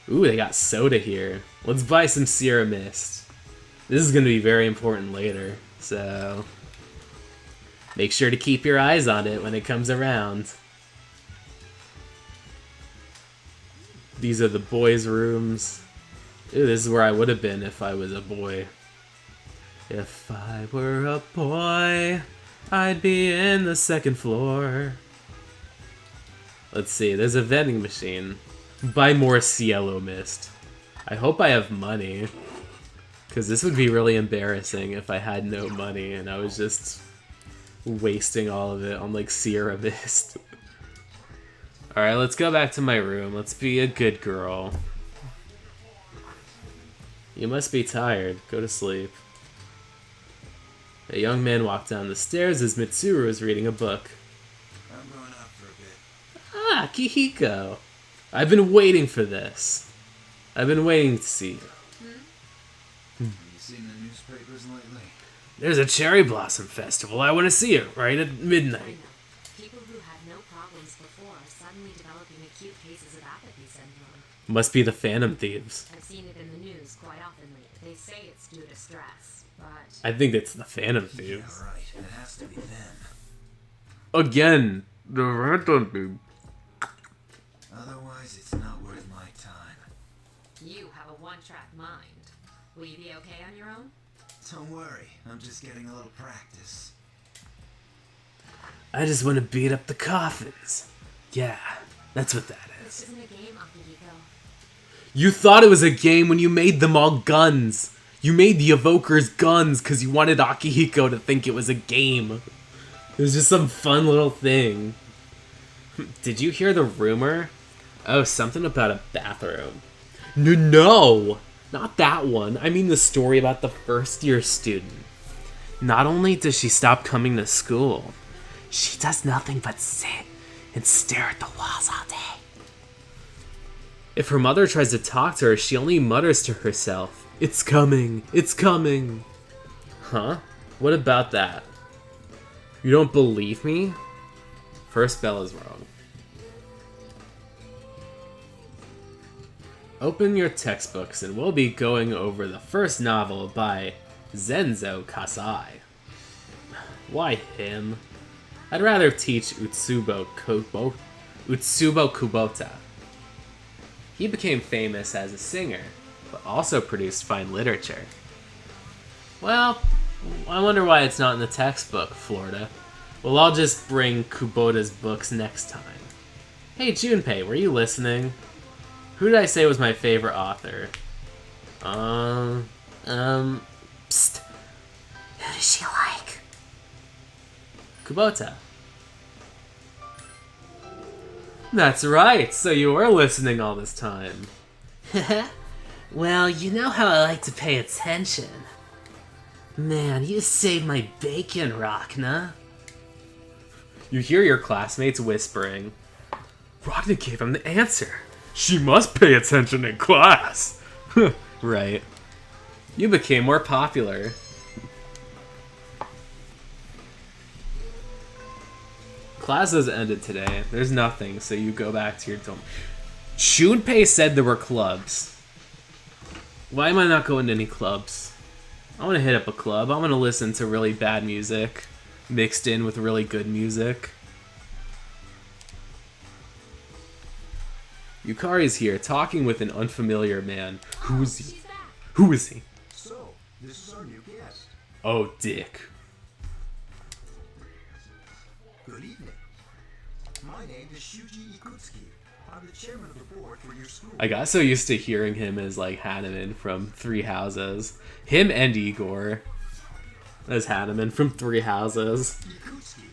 Ooh, they got soda here. Let's buy some Sierra Mist. This is going to be very important later, so... Make sure to keep your eyes on it when it comes around. These are the boys' rooms. Ew, this is where I would have been if I was a boy. If I were a boy, I'd be in the second floor. Let's see, there's a vending machine. Buy more Cielo Mist. I hope I have money. Because this would be really embarrassing if I had no money and I was just wasting all of it on like Sierra Mist. Alright, let's go back to my room. Let's be a good girl. You must be tired. Go to sleep. A young man walked down the stairs as Mitsuru was reading a book. I'm going out for a bit. Ah, Kihiko. I've been waiting for this. I've been waiting to see you. Have you seen the newspapers lately? There's a cherry blossom festival. I want to see it right at midnight. I know. People who had no problems before are suddenly developing acute cases of apathy syndrome. Must be the Phantom Thieves. I've seen it in the news quite often lately. They say it's due to stress, but I think it's the Phantom Yeah, Thieves. right. It has to be them. Again, the Phantom Thieves. Otherwise, it's not worth my time. you have a one-track mind. Will you be okay on your own? Don't worry. I'm just getting a little practice. I just want to beat up the coffins. Yeah, that's what that This is. isn't a game, Akihiko. You thought it was a game when you made them all guns. You made the evokers guns because you wanted Akihiko to think it was a game. It was just some fun little thing. Did you hear the rumor? Oh, something about a bathroom. No, not that one. I mean the story about the first-year student. Not only does she stop coming to school, she does nothing but sit and stare at the walls all day. If her mother tries to talk to her, she only mutters to herself, "It's coming, it's coming." Huh? What about that? You don't believe me? First bell is wrong. Open your textbooks and we'll be going over the first novel by Zenzo Kasai. Why him? I'd rather teach Utsubo Kubota. He became famous as a singer, but also produced fine literature. Well, I wonder why it's not in the textbook, Florida. Well, I'll just bring Kubota's books next time. Hey, Junpei, were you listening? Who did I say was my favorite author? Psst. Who does she like? Kubota. That's right, so you were listening all this time. Well, you know how I like to pay attention. Man, you saved my bacon, Rachna. You hear your classmates whispering. Rachna gave him the answer. She must pay attention in class. Right. You became more popular. Class has ended today. There's nothing, so you go back to your dorm. Junpei said there were clubs. Why am I not going to any clubs? I want to hit up a club. I want to listen to really bad music mixed in with really good music. Yukari's here, talking with an unfamiliar man. Who is he? She's back. Who is he? So, this is our new guest. Oh, Dick. Good evening. My name is Shuji Ikutsuki. I'm the chairman of the board for your school. I got so used to hearing him as like Hanneman from Three Houses. Him and Igor as Hanneman from Three Houses. Ikutsuki.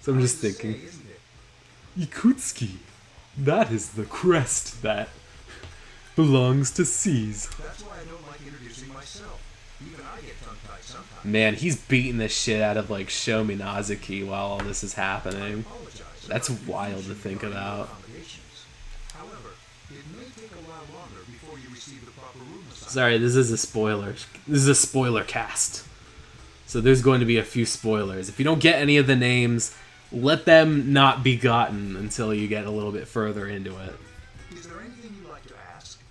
So I'm just Hard to thinking, say, isn't it? Ikutsuki. That is the crest that belongs to C's. That's why I don't like introducing myself. Even I get tongue-tied sometimes. Man, he's beating the shit out of like Sho Minazuki while all this is happening. Apologize. That's wild to think about. Accommodations. However, it may take a while longer before you receive the proper room assignment. Sorry, this is a spoiler. This is a spoiler cast. So there's going to be a few spoilers. If you don't get any of the names, let them not be gotten until you get a little bit further into it. Is there anything you'd like to ask?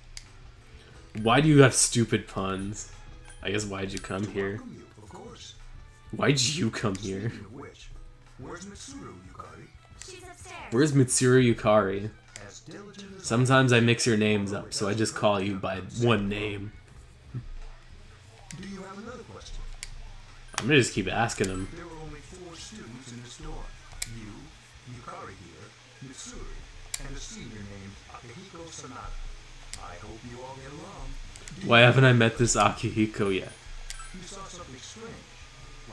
Why do you have stupid puns? I guess why'd you come here? Welcome you, of course. Why'd you come here? Speaking of which, Where's Mitsuru, Yukari? She's upstairs. Where's Mitsuru Yukari? As diligent as Sometimes I mix your names up, so I just call you by one name. Do you have another question? I'm gonna just keep asking him. There were only 4 students in this dorm. You, Yukari here, Mitsuru, and a senior named Akihiko Sanada. I hope you all get along. Why haven't I met this Akihiko yet? You saw something strange.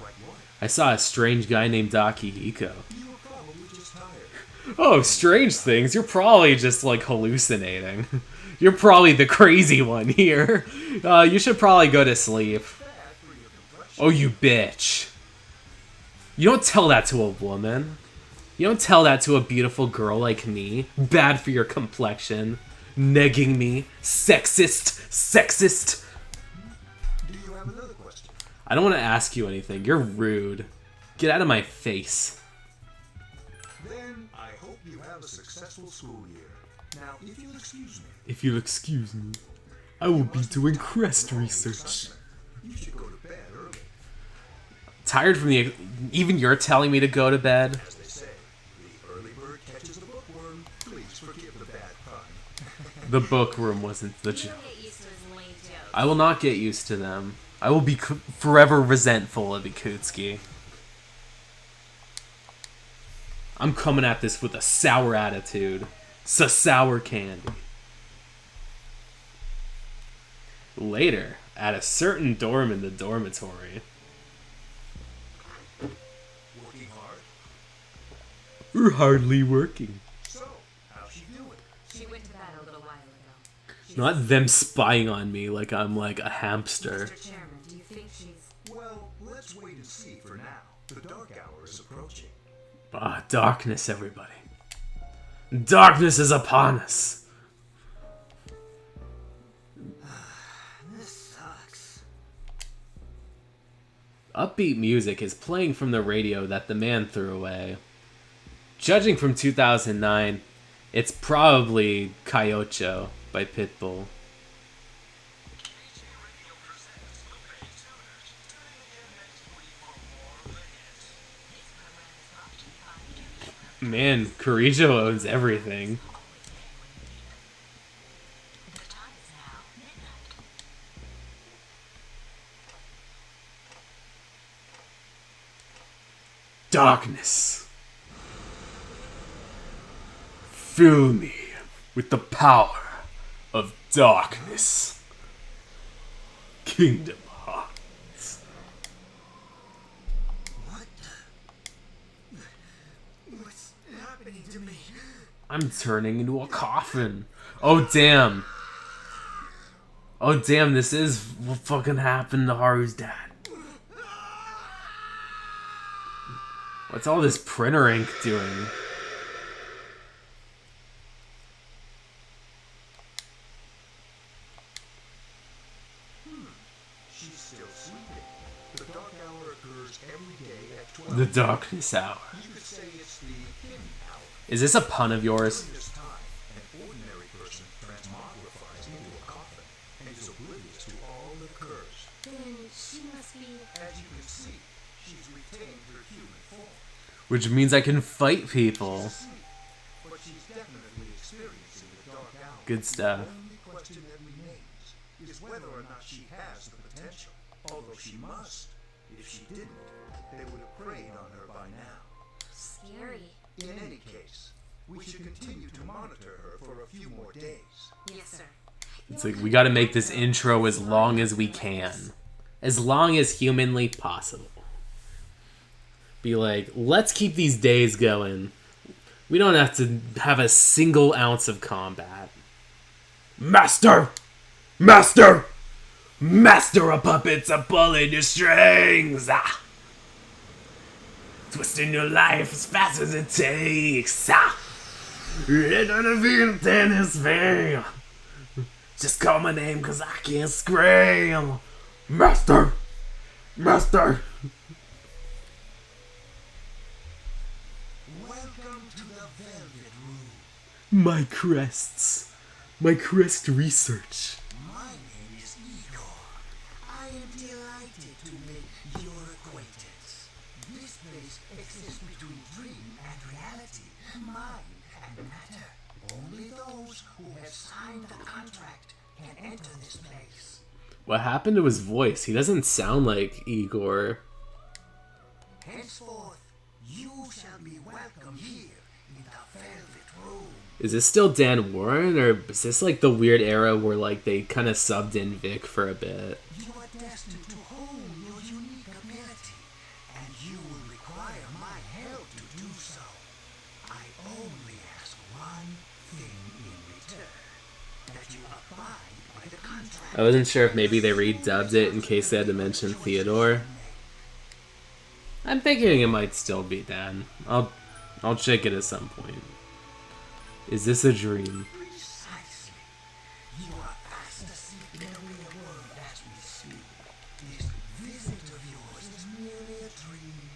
Like what? I saw a strange guy named Akihiko. You were probably just tired. Oh, strange things. You're probably just like hallucinating. You're probably the crazy one here. You should probably go to sleep. Bad for your complexion. Oh, you bitch. You don't tell that to a woman. You don't tell that to a beautiful girl like me. Bad for your complexion. Negging me. Sexist. Sexist. Do you have another question? I don't want to ask you anything. You're rude. Get out of my face. Then I hope you have a successful school year. Now, if you'll excuse me, If you'll excuse me, I will be doing crest research. you should go to bed early. Tired from the... Even you're telling me to go to bed? As they say, the early bird catches the bookworm. Please forgive the bad pun. The bookworm wasn't the joke. You'll get used to his lame jokes. I will not get used to them. I will be forever resentful of Ikutsuki. I'm coming at this with a sour attitude. Sour candy. Later, at a certain dorm in the dormitory. Working hard? We're hardly working. So, how's she doing? She went to bed a little while ago. Not them spying on me like I'm like a hamster. Mr. Chairman, do you think she's... Well, let's wait and see for now. The dark hour is approaching. Ah, darkness, everybody. Darkness is upon us. This sucks. Upbeat music is playing from the radio that the man threw away. Judging from 2009, it's probably Kyocho by Pitbull. Man, Kirijo owns everything. Darkness. Fill me with the power of darkness. Kingdom Hearts. What's happening to me? I'm turning into a coffin. Oh, damn. Oh, damn, this is what fucking happened to Haru's dad. What's all this printer ink doing? She's still sleeping. The dark hour occurs every day at 12. The darkness hour. You could say it's the hidden hour. Is this a pun of yours? During this time, an ordinary person transmogrifies into a coffin and is oblivious to all that occurs. Then she must be. As you can see, she's retained her human form. Which means I can fight people. But she's definitely experiencing the dark hour. Good stuff. The only question that remains is whether or not she has the potential. Although she must. If she didn't, they would have preyed on her by now. Scary. In any case, we should continue to monitor her for a few more days. Yes, sir. It's like we gotta make this intro as long as we can. As long as humanly possible. Be like, let's keep these days going. We don't have to have a single ounce of combat. Master! Master! Master of puppets, a pulling your strings! Ah! Twisting your life as fast as it takes! Ah! In his vein! Just call my name cause I can't scream! Master! Master! Welcome to the Velvet Room. My crests. My crest research. My name is Igor. I am delighted to make your acquaintance. This place exists is between dream and reality, mind and matter. Only those who have signed the contract can enter this place. What happened to his voice? He doesn't sound like Igor. Henceforth, you shall be welcome here in the Velvet Room. Is this still Dan Warren, or is this like the weird era where like they kind of subbed in Vic for a bit? You are destined to hone your unique ability, and you will require my help to do so. I only ask one thing in return, that you abide by the contract. I wasn't sure if maybe they redubbed it in case they had to mention Theodore. I'm thinking it might still be Dan. I'll check it at some point. Is this a dream? Precisely. You are fast asleep in the real world as we speak. This visit of yours is merely a dream.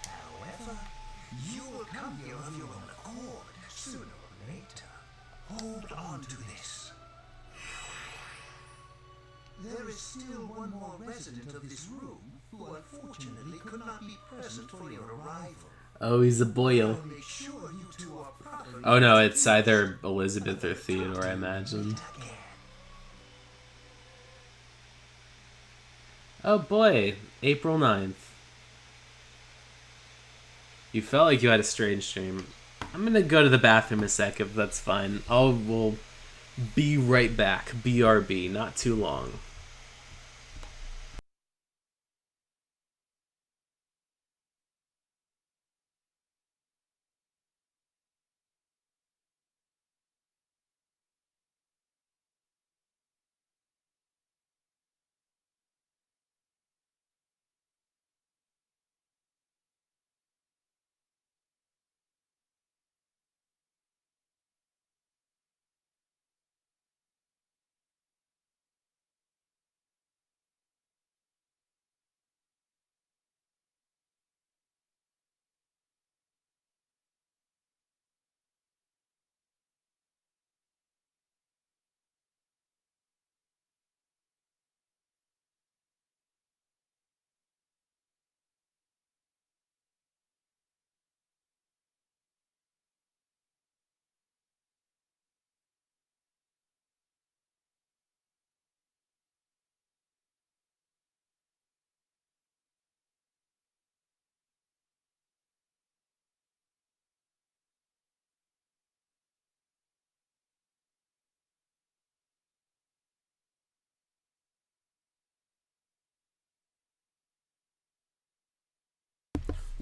However, you will come here of your own accord, sooner or later. Hold on to this. There is still one more resident of this room who unfortunately could not be present for your arrival. Oh, he's a boyo. I'll make sure you two are properly Oh no, it's either Elizabeth or Theodore, I imagine. again. Oh boy, April 9th. You felt like you had a strange dream. I'm gonna go to the bathroom a sec if that's fine. We'll be right back. BRB, not too long.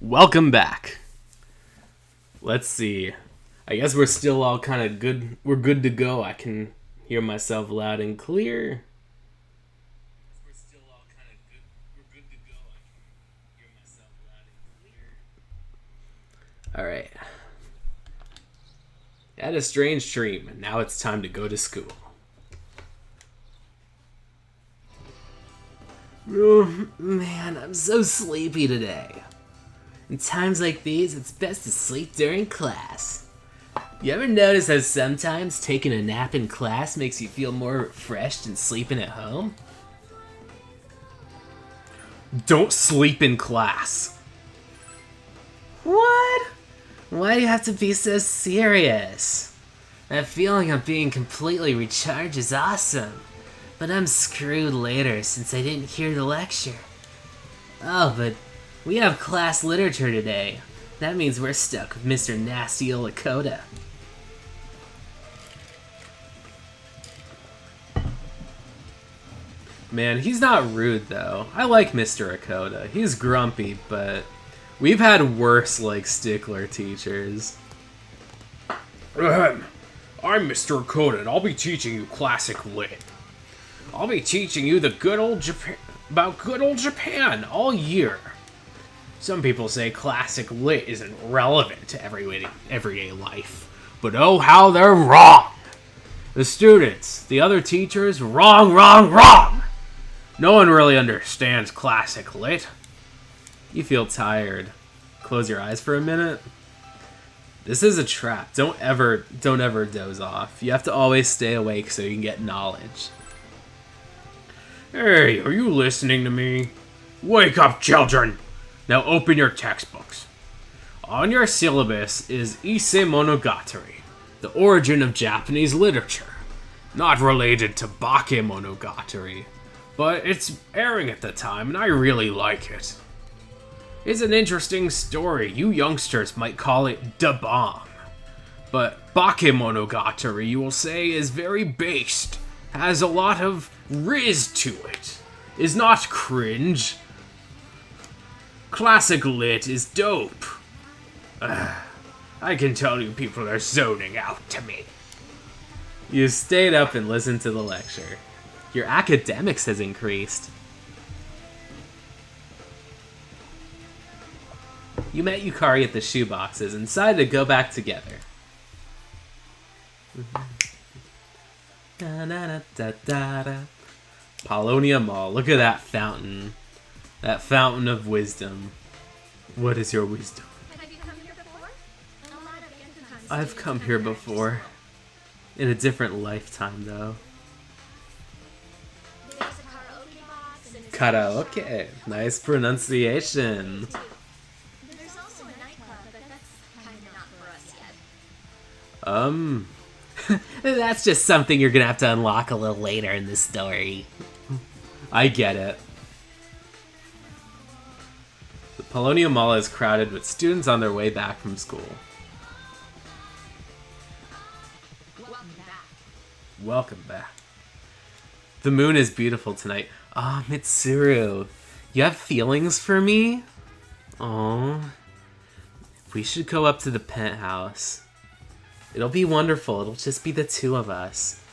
Welcome back. Let's see. I guess we're still all kind of good. We're good to go. I can hear myself loud and clear. We're still all kind of good. We're good to go. I can hear myself loud and clear. All right. I had a strange dream, and now it's time to go to school. Oh, man, I'm so sleepy today. In times like these, it's best to sleep during class. You ever notice how sometimes taking a nap in class makes you feel more refreshed than sleeping at home? Don't sleep in class. What? Why do you have to be so serious? That feeling of being completely recharged is awesome, but I'm screwed later since I didn't hear the lecture. Oh, but we have class literature today. That means we're stuck with Mr. Nasty Lakota. Man, he's not rude though. I like Mr. Lakota. He's grumpy, but we've had worse, like, stickler teachers. I'm Mr. Lakota, and I'll be teaching you classic lit. I'll be teaching you the good old Japan about good old Japan all year. Some people say classic lit isn't relevant to everyday life, but oh how they're wrong! The students, the other teachers, wrong, wrong, wrong! No one really understands classic lit. You feel tired. Close your eyes for a minute. This is a trap. Don't ever doze off. You have to always stay awake so you can get knowledge. Hey, are you listening to me? Wake up, children! Now open your textbooks. On your syllabus is Ise Monogatari, the origin of Japanese literature. Not related to Bakemonogatari, but it's airing at the time and I really like it. It's an interesting story. You youngsters might call it da bomb. But Bakemonogatari, you will say, is very based, has a lot of riz to it, is not cringe. Classic lit is dope. I can tell you people are zoning out to me. You stayed up and listened to the lecture. Your academics has increased. You met Yukari at the shoeboxes and decided to go back together. Paulownia Mall. Look at that fountain. That fountain of wisdom. What is your wisdom? Have you come here before? A lot of Yakuza I've come here before. In a different lifetime, though. There's a karaoke box and Karaoke. Nice pronunciation. there's also a nightclub, but that's kind of not for us yet. That's just something you're gonna have to unlock a little later in the story. I get it. The Paulownia Mall is crowded with students on their way back from school. Welcome back. Welcome back. The moon is beautiful tonight. Ah, Mitsuru. You have feelings for me? Oh. We should go up to the penthouse. It'll be wonderful. It'll just be the two of us.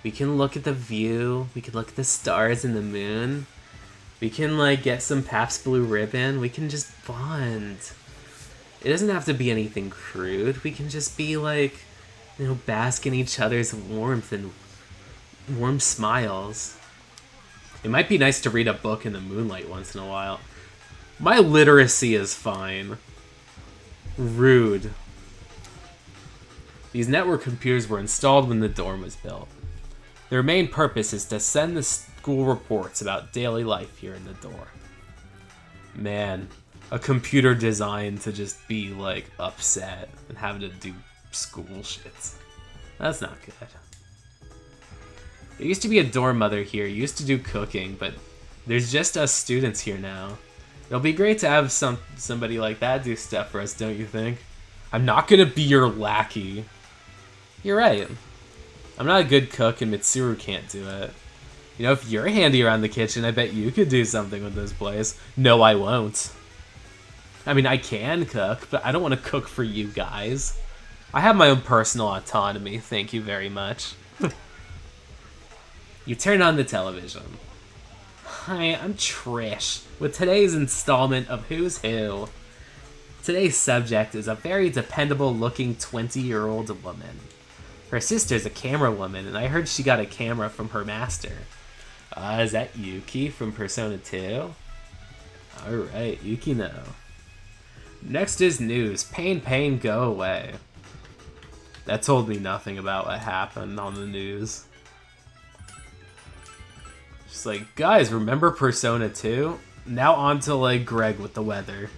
We can look at the view. We can look at the stars and the moon. We can, like, get some Pabst Blue Ribbon. We can just bond. It doesn't have to be anything crude. We can just be, like, you know, bask in each other's warmth and warm smiles. It might be nice to read a book in the moonlight once in a while. My literacy is fine. Rude. These network computers were installed when the dorm was built. Their main purpose is to send the school reports about daily life here in the dorm. Man, a computer designed to just be, like, upset and having to do school shits. That's not good. There used to be a dorm mother here, used to do cooking, but there's just us students here now. It'll be great to have somebody like that do stuff for us, don't you think? I'm not gonna be your lackey. You're right. I'm not a good cook and Mitsuru can't do it. You know, if you're handy around the kitchen, I bet you could do something with this place. No, I won't. I mean, I can cook, but I don't want to cook for you guys. I have my own personal autonomy, thank you very much. You turn on the television. Hi, I'm Trish, with today's installment of Who's Who. Today's subject is a very dependable-looking 20-year-old woman. Her sister's a camera woman, and I heard she got a camera from her master. Is that Yuki from Persona 2? Alright, Yukino. Next is news. Pain, pain, go away. That told me nothing about what happened on the news. Just like, guys, remember Persona 2? Now on to, like, Greg with the weather.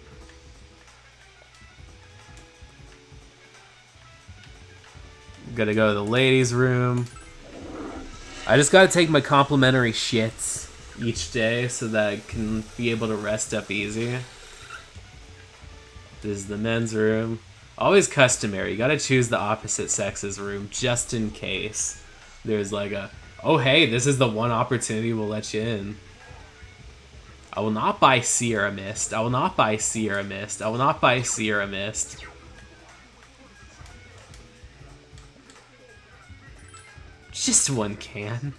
Gotta go to the ladies' room. I just gotta take my complimentary shits each day so that I can be able to rest up easy. This is the men's room. Always customary. You gotta choose the opposite sex's room just in case there's like a, oh hey, this is the one opportunity we'll let you in. I will not buy Sierra Mist. I will not buy Sierra Mist. I will not buy Sierra Mist. Just one can.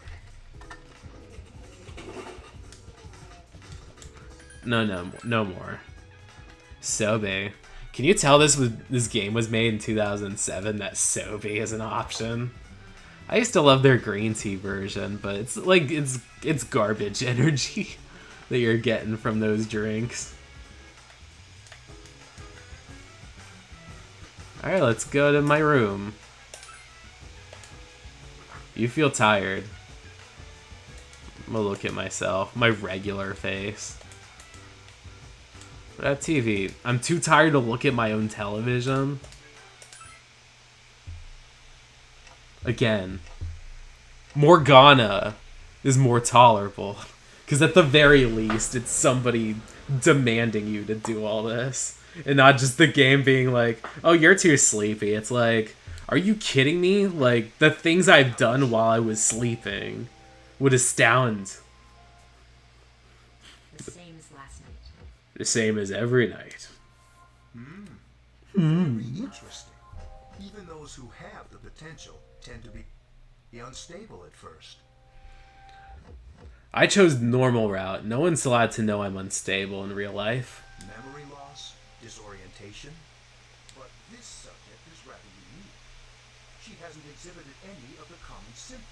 No more. Sobe. Can you tell this game was made in 2007? That Sobe is an option. I used to love their green tea version, but it's like it's garbage energy that you're getting from those drinks. All right, let's go to my room. You feel tired. I'm gonna look at myself, my regular face. That TV. I'm too tired to look at my own television. Again. Morgana is more tolerable. Because at the very least, it's somebody demanding you to do all this. And not just the game being like, oh, you're too sleepy. It's like, are you kidding me? Like, the things I've done while I was sleeping would astound. The same as last night. The same as every night. Very interesting. Even those who have the potential tend to be unstable at first. I chose normal route. No one's allowed to know I'm unstable in real life. Memory loss, disorientation. But this subject is rather unique. She hasn't exhibited any of the common symptoms.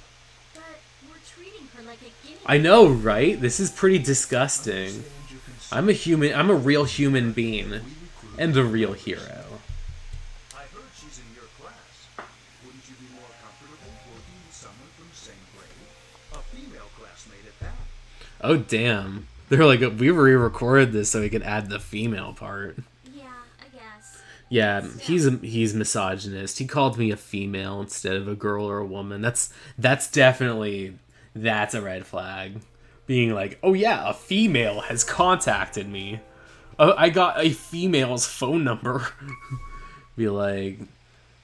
But we're treating her like a guinea I know, right? This is pretty disgusting. Understand your concern. I'm a human. I'm a real human being. And a real hero. I heard she's in your class. Wouldn't you be more comfortable working with someone from the same grade? A female classmate at that. Oh, damn. They're like, we re-recorded this so we could add the female part. Yeah, I guess. Yeah, he's misogynist. He called me a female instead of a girl or a woman. That's definitely, that's a red flag. Being like, oh yeah, a female has contacted me. I got a female's phone number. Be like,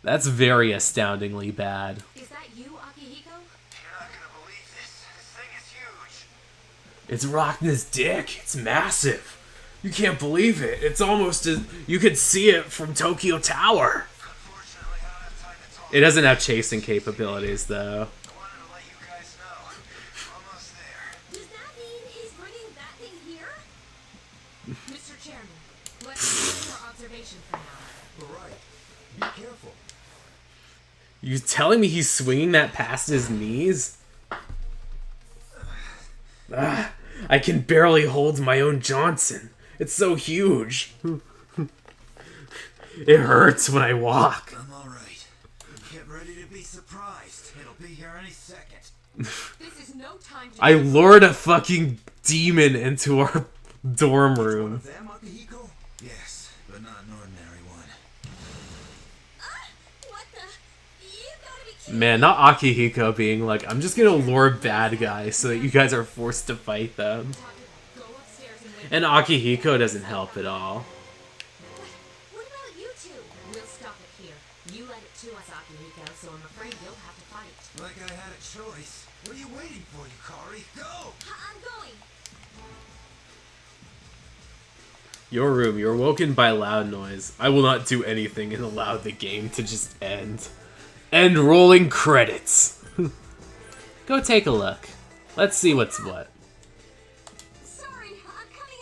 that's very astoundingly bad. Is that you, Akihiko? You're not gonna believe this. This thing is huge. It's Rachna's dick. It's massive. You can't believe it. It's almost as you could see it from Tokyo Tower. Unfortunately, I don't have time to talk. It doesn't have chasing capabilities though. I wanted to let you guys know. Almost there. Does that mean he's bringing that thing here? Mr. Chairman, let's begin our observation for now. All right. Be careful. You telling me he's swinging that past his knees? Ah, I can barely hold my own Johnson. It's so huge. It hurts when I walk. I'm alright. Get ready to be surprised. It'll be here any second. This is no time to I lured a fucking demon into our dorm room. Them, Akihiko? Yes, but not an ordinary one. What the? You gotta be kidding. Man, not Akihiko being like, I'm just gonna lure bad guys so that you guys are forced to fight them. go upstairs and wait. And Akihiko doesn't help at all. What about you two? We'll stop it here. You led it to us, Akihiko, so I'm afraid you'll have to fight. Like I had a choice. What are you waiting for, Yukari? Go! I'm going. Your room, you're woken by loud noise. I will not do anything and allow the game to just end. End rolling credits. Go take a look. Let's see what's what. Sorry, I'm coming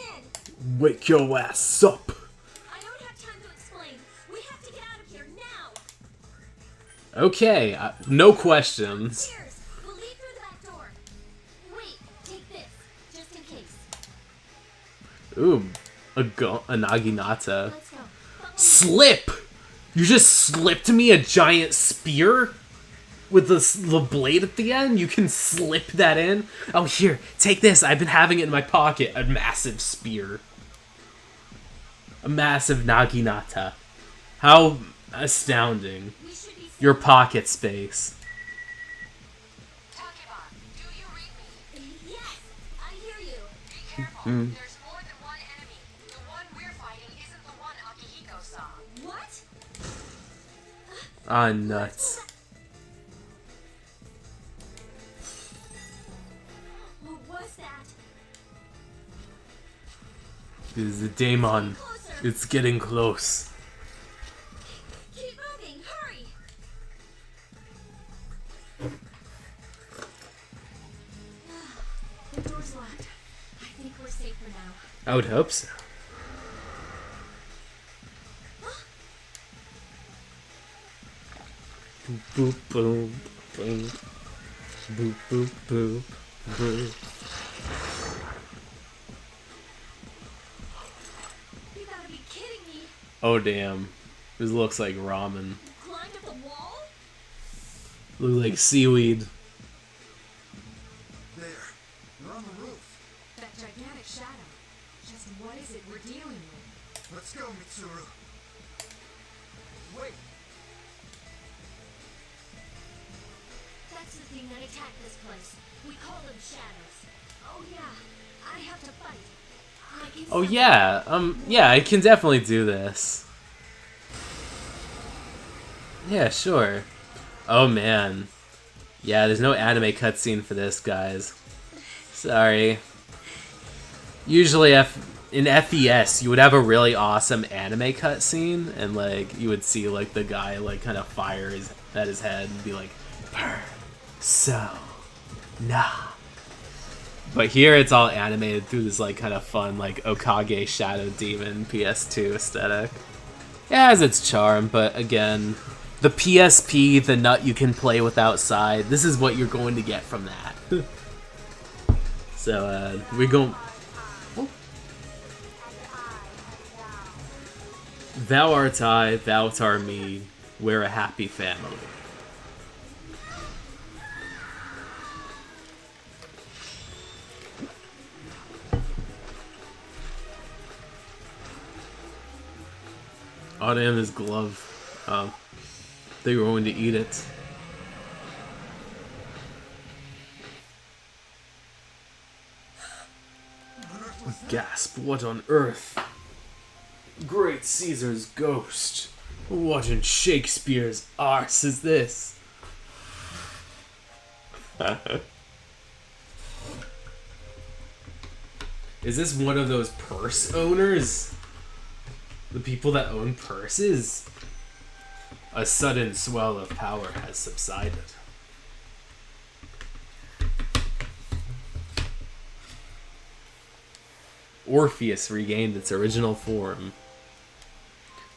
in. Wake your ass up. I don't have time to explain. We have to get out of here now. Okay, no questions. Cheers. We'll leave through the back door. Wait, take this, just in case. Ooh, a Naginata. Let's go. Slip! You just slipped me a giant spear? With the blade at the end? You can slip that in? Oh, here, take this. I've been having it in my pocket. A massive spear. A massive Naginata. How astounding. We should be safe. Your pocket space. Takeba, do you read me? Yes, I hear you. Be careful. There's more than one enemy. The one we're fighting isn't the one Akihiko saw. What? Ah, nuts. What was that? This is a daemon. Closer. It's getting close. Keep moving. Hurry. The door's locked. I think we're safe for now. I would hope so. Boop, boop, boop. Boop, boop, boop, boop. You gotta be kidding me. Oh, damn. This looks like ramen. You climbed up the wall? Look like seaweed. There. You're on the roof. That gigantic shadow. Just what is it we're dealing with? Let's go, Mitsuru. Wait. That's the thing that attacked this place. We call them shadows. Oh yeah, I have to fight. I can Oh yeah, yeah, I can definitely do this. Yeah, sure. Oh man. Yeah, there's no anime cutscene for this, guys. Sorry. Usually in FES, you would have a really awesome anime cutscene, and like you would see like the guy like kind of fire at his head and be like, Persona. But here it's all animated through this like kind of fun like Okage Shadow Demon PS2 aesthetic. It has its charm, but again, the PSP, the nut you can play with outside, this is what you're going to get from that. So we go. Oh. Thou art I, thou art me, we're a happy family. Oh damn, his glove. They were going to eat it. Gasp, what on earth? Great Caesar's ghost. What in Shakespeare's arse is this? Is this one of those purse owners? The people that own purses? A sudden swell of power has subsided. Orpheus regained its original form.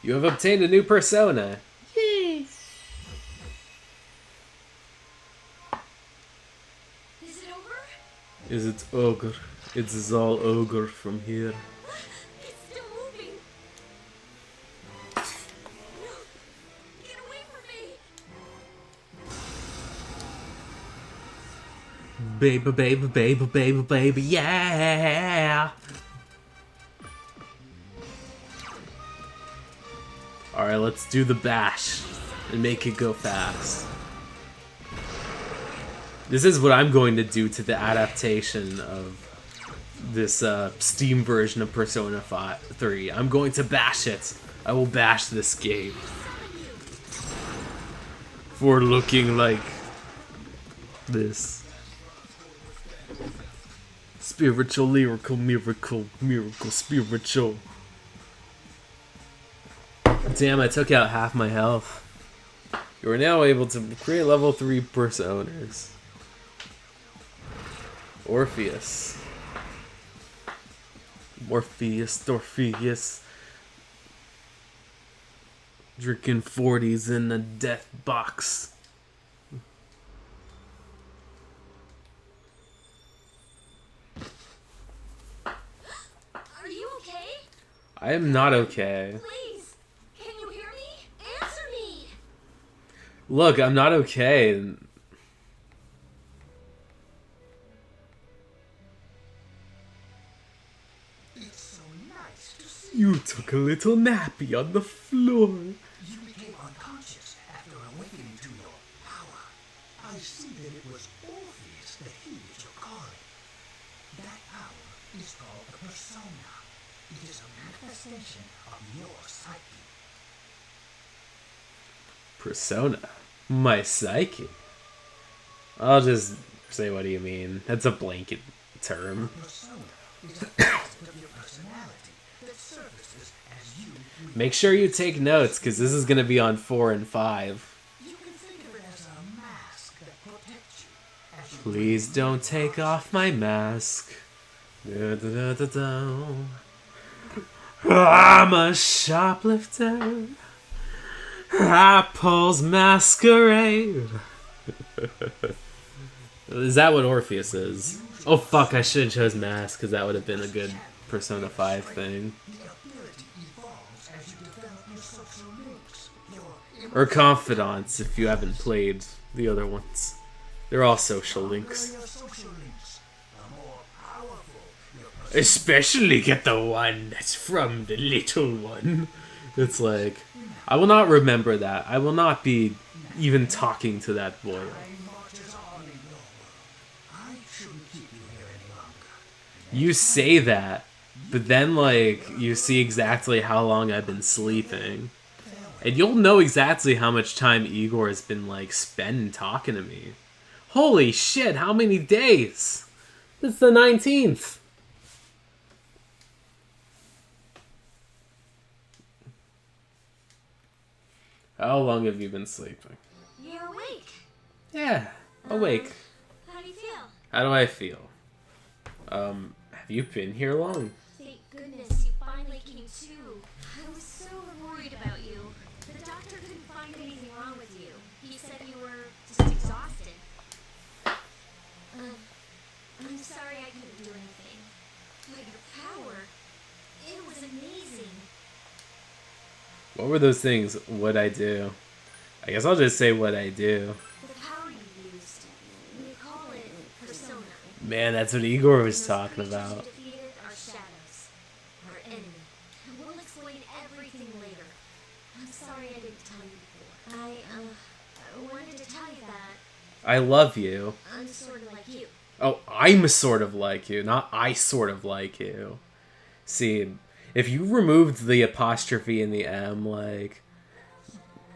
You have obtained a new persona. Yay! Is it over? Is it ogre? It is all ogre from here. It's still moving. No. Get away from me. Baby, baby, baby, baby, baby, yeah! Alright, let's do the bash and make it go fast. This is what I'm going to do to the adaptation of this Steam version of Persona 3. I'm going to bash it. I will bash this game. For looking like this. Spiritual, lyrical, miracle, miracle, spiritual. Damn, I took out half my health. You are now able to create level 3 personas. Orpheus. Orpheus. Drinking 40s in a death box. Are you okay? I am not okay. Please, can you hear me? Answer me. Look, I'm not okay. It's so nice to see You took a little nappy on the floor. you became unconscious after awakening to your power. I see that it was Orpheus that heeded your calling. That power is called a persona. It is a manifestation of your psyche. Persona? My psyche? I'll just say, what do you mean? That's a blanket term. Persona is an aspect of your personality that surfaces as you Make sure you take notes, because this is going to be on 4 and 5. You can think of it as a mask that protects you as you Please don't take off my mask. I'm a shoplifter. Apple's masquerade. Is that what Orpheus is? Oh fuck, I should have chose mask, because that would have been a good Persona 5 thing. the ability evolves as you develop your social links. Or confidants, if you haven't played the other ones. They're all social links. Your social links, the more powerful your Especially get the one that's from the little one. It's like, I will not remember that. I will not be even talking to that boy. Time marches on in your world. I shouldn't keep you here any longer. You say that, but then, like, you see exactly how long I've been sleeping. And you'll know exactly how much time Igor has been, like, spending talking to me. Holy shit, how many days? It's the 19th. How long have you been sleeping? You're awake. Yeah, awake. How do you feel? How do I feel? Have you been here long? Thank goodness you finally came to. I was so worried about you. The doctor couldn't find anything wrong with you. He said you were just exhausted. I'm sorry I couldn't do anything. But your power, it was amazing. What were those things? What'd I do? I guess I'll just say what I do. The power you used, we call it persona. Man, that's what Igor was Those talking creatures about. you defeated are shadows, our enemy. We'll explain everything later. I'm sorry I didn't tell you before. I wanted to tell you that I love you. I'm sort of like you. Oh, I'm sort of like you, not I sort of like you. See, if you removed the apostrophe in the M, like,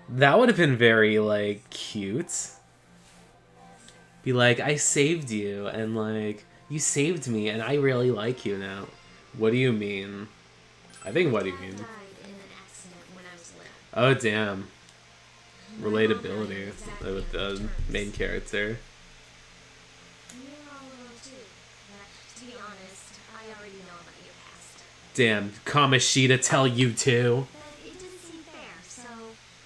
that would have been very, like, cute. Be like, I saved you, and, like, you saved me, and I really like you now. What do you mean? I think, what do you I mean? died in an accident when I was little. Oh, damn. My mom died Relatability exactly with on the terms. main character. You're all alone too. But to be honest, I already know about your past. Damn, Kamoshida tell you too. But it didn't seem fair, so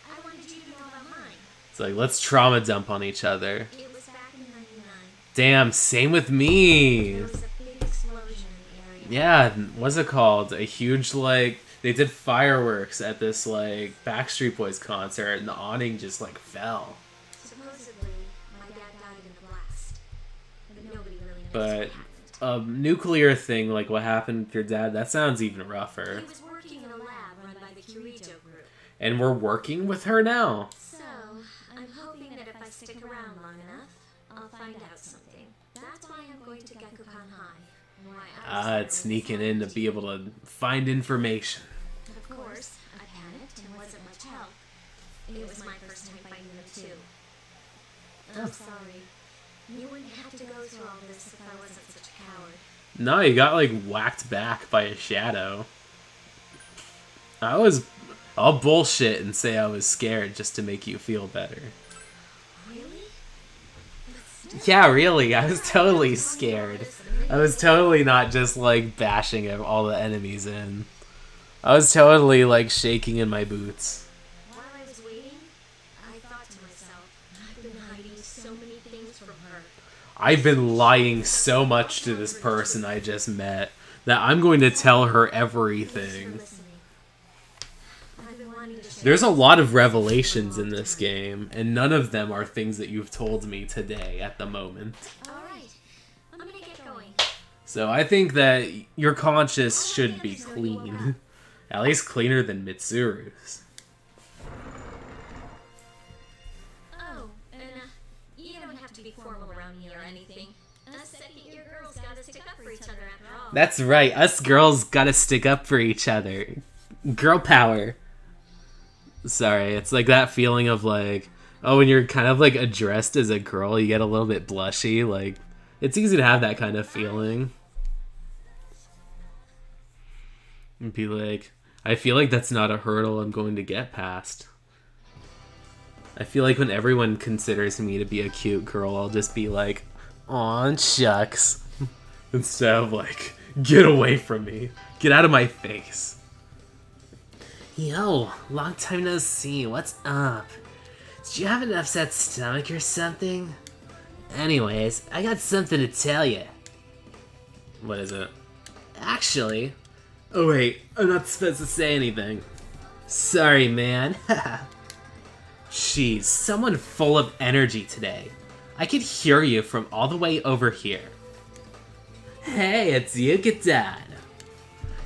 I wanted you to know about mine. It's like, let's trauma dump on each other. It was back in '99. Damn, same with me. There was a big explosion in the area. Yeah, what's it called? A huge, like, they did fireworks at this, like, Backstreet Boys concert, and the awning just, like, fell. Supposedly, my dad died in the blast. But nobody really knows But what happened. a nuclear thing, like what happened with your dad, that sounds even rougher. He was working in a lab run by the Kirito group. And we're working with her now. So, I'm hoping that if I stick around long enough, I'll find out something. That's why I'm going to Gakukan High. Why I was there It's sneaking in to be able to find information. Of course, I panicked and wasn't much help. It was my first time fighting them too. I'm sorry. You wouldn't have to go through all this if I wasn't such a coward. No, you got, like, whacked back by a shadow. I'll bullshit and say I was scared just to make you feel better. Really? But still, Yeah, really, I was totally scared. I was totally not just, like, bashing all the enemies in. I was totally, like, shaking in my boots. while I was waiting, I thought to myself, I've been hiding so many things from her. I've been lying so much to this person I just met that I'm going to tell her Thanks for everything. listening. I've been wanting to share. There's a lot of revelations in this game, and none of them are things that you've told me today at the moment. Alright, I'm gonna get going. So I think that your conscience should be clean. At least cleaner than Mitsuru's. Oh, and you don't have to be formal around me or anything. Us second-year girls gotta stick up for each other after all. That's right, us girls gotta stick up for each other. Girl power. Sorry, it's like that feeling of like, oh, when you're kind of like addressed as a girl, you get a little bit blushy. Like, it's easy to have that kind of feeling. And be like, I feel like that's not a hurdle I'm going to get past. I feel like when everyone considers me to be a cute girl, I'll just be like, aw, shucks. Instead of like, get away from me. Get out of my face. Yo, long time no see. What's up? Did you have an upset stomach or something? Anyways, I got something to tell you. What is it? Actually... Oh wait, I'm not supposed to say anything. Sorry, man. Jeez, someone full of energy today. I could hear you from all the way over here. Hey, it's Yucatan.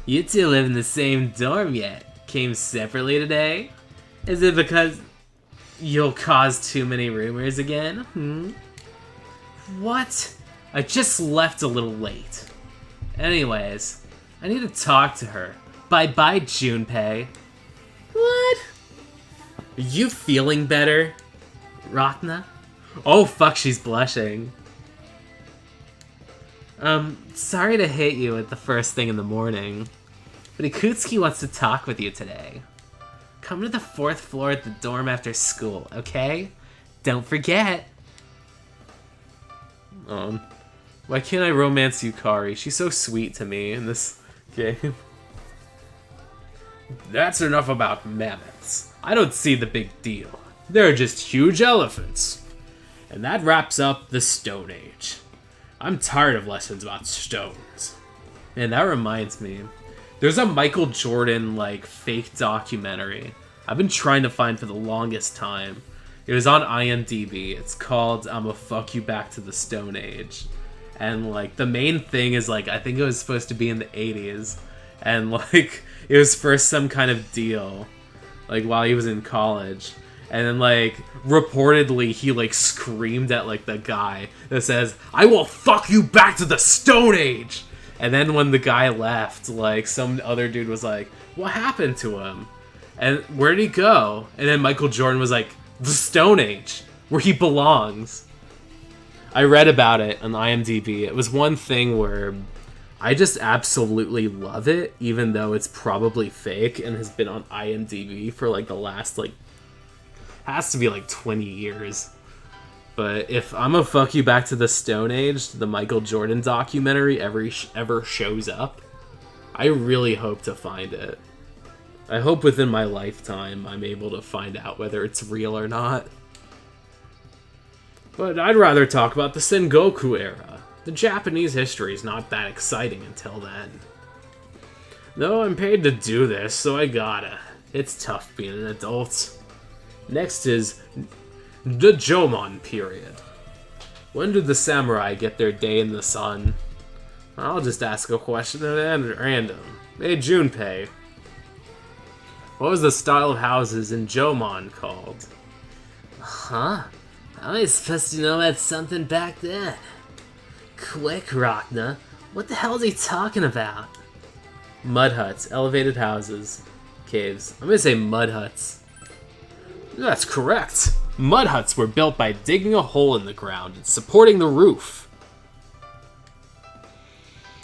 You two live in the same dorm yet? Came separately today? Is it because you'll cause too many rumors again? What? I just left a little late. Anyways, I need to talk to her. Bye-bye, Junpei. What? Are you feeling better, Rachna? Oh fuck, she's blushing. Sorry to hit you at the first thing in the morning, but Ikutsuki wants to talk with you today. Come to the 4th floor at the dorm after school, okay? Don't forget. Why can't I romance Yukari? She's so sweet to me in this game. That's enough about mammoths. I don't see the big deal. They're just huge elephants. And that wraps up the Stone Age. I'm tired of lessons about stones. And that reminds me, there's a Michael Jordan, like, fake documentary I've been trying to find for the longest time. It was on IMDb. It's called I'ma Fuck You Back to the Stone Age. And, like, the main thing is, like, I think it was supposed to be in the 80s. And, like, it was for some kind of deal, like, while he was in college. And then, like, reportedly, he, like, screamed at, like, the guy that says, "I will fuck you back to the Stone Age!" And then when the guy left, like, some other dude was like, "What happened to him? And where did he go?" And then Michael Jordan was like, "The Stone Age, where he belongs." I read about it on IMDb. It was one thing where I just absolutely love it, even though it's probably fake and has been on IMDb for, like, the last, like, has to be like 20 years. But if I'ma Fuck You Back to the Stone Age, the Michael Jordan documentary, ever shows up, I really hope to find it. I hope within my lifetime I'm able to find out whether it's real or not. But I'd rather talk about the Sengoku era. The Japanese history is not that exciting until then. Though I'm paid to do this, so I gotta. It's tough being an adult. Next is the Jomon period. When did the samurai get their day in the sun? I'll just ask a question at random. Hey, Junpei. What was the style of houses in Jomon called? Huh? How am I supposed to know about something back then? Quick, Rachna. What the hell is he talking about? Mud huts, elevated houses, caves. I'm gonna say mud huts. That's correct. Mud huts were built by digging a hole in the ground and supporting the roof.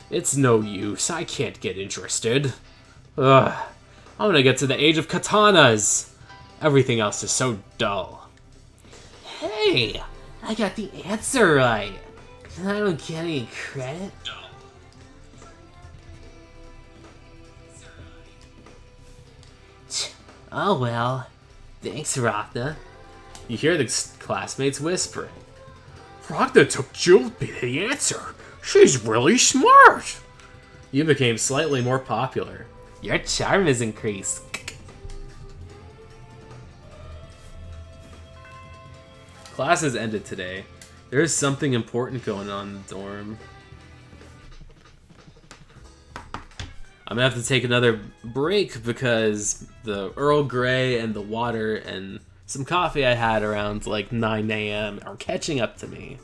It's no use. I can't get interested. Ugh. I'm gonna get to the age of katanas. Everything else is so dull. Hey, I got the answer right. I don't get any credit. Oh well. Thanks, Rachna. You hear the classmates whispering. Rachna took Junpei the answer. She's really smart. You became slightly more popular. Your charm is increased. Classes ended today. There is something important going on in the dorm. I'm gonna have to take another break because the Earl Grey and the water and some coffee I had around like 9 a.m. are catching up to me.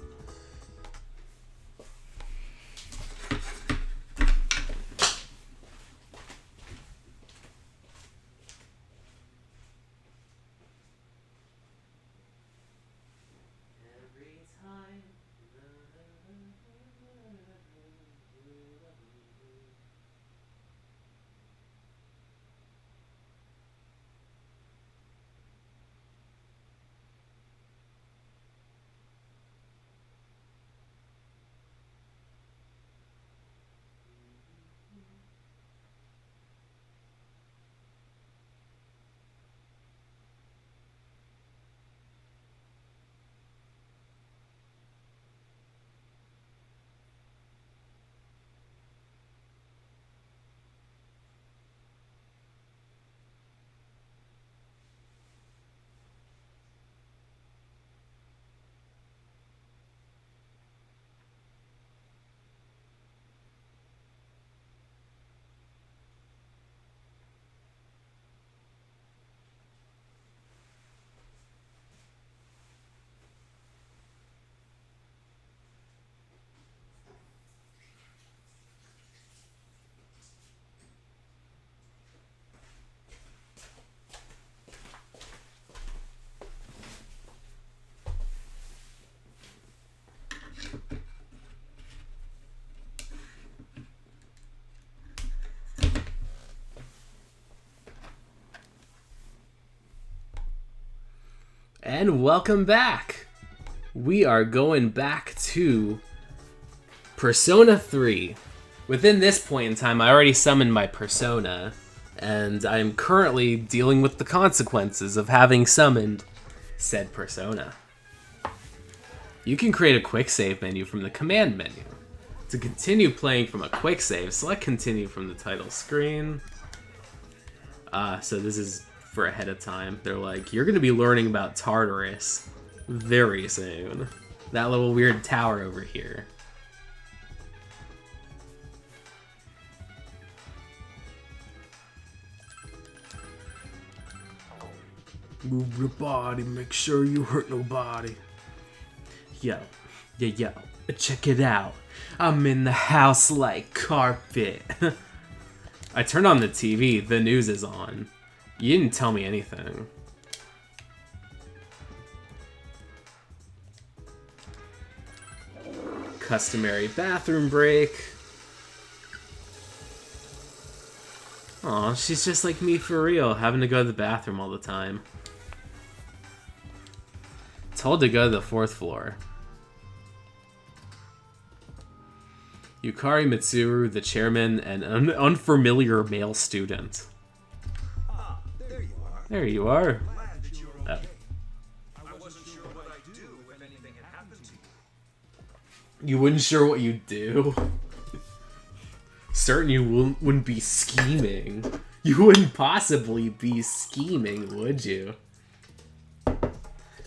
And welcome back! We are going back to Persona 3. Within this point in time, I already summoned my Persona, and I am currently dealing with the consequences of having summoned said Persona. You can create a quick save menu from the command menu. To continue playing from a quick save, select continue from the title screen. So this is for ahead of time. They're like, you're going to be learning about Tartarus very soon. That little weird tower over here. Move your body, make sure you hurt nobody. Yo, check it out. I'm in the house like carpet. I turned on the TV, the news is on. You didn't tell me anything. Customary bathroom break. Aw, she's just like me for real, having to go to the bathroom all the time. Told to go to the 4th floor. Yukari Mitsuru, the chairman, and an unfamiliar male student. Ah, there you are. There you are. Glad that you're Oh. okay. I wasn't sure what I'd do if anything had happened to you. You wouldn't sure what you'd do. Certain you wouldn't be scheming. You wouldn't possibly be scheming, would you?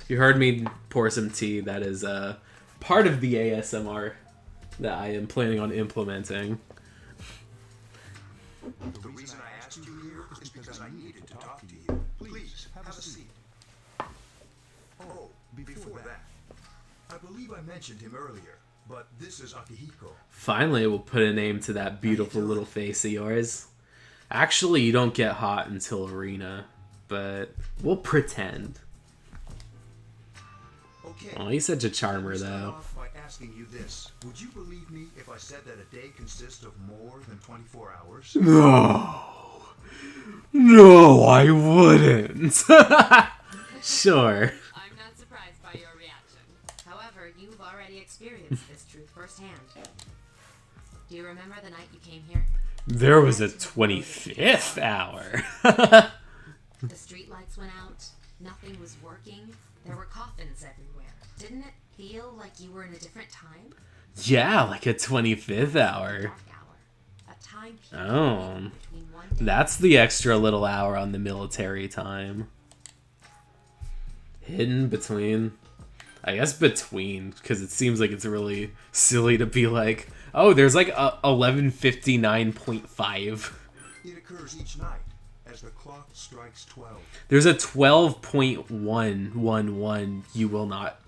You heard me pour some tea. That is part of the ASMR that I am planning on implementing. The reason I asked you here is because I needed to talk to you. Please, have a seat. Oh, before that, I believe I mentioned him earlier, but this is Akihiko. Finally, we'll put a name to that beautiful little face of yours. Actually, you don't get hot until Arena, but we'll pretend. Okay. Oh, he's such a charmer, Start though. off by asking you this. Would you believe me if I said that a day consists of more than 24 hours? No, I wouldn't. Sure. I'm not surprised by your reaction. However, you've already experienced this truth firsthand. Do you remember the night you came here? There was a 25th hour. The streetlights went out, nothing was working, there were coffins everywhere. Didn't it feel like you were in a different time? Yeah, like a 25th hour. Dark hour. A time period Oh. between one day That's the extra little hour on the military time. Hidden between. I guess between, because it seems like it's really silly to be like, oh, there's like a 11:59.5. It occurs each night as the clock strikes 12. There's a 12.111 you will not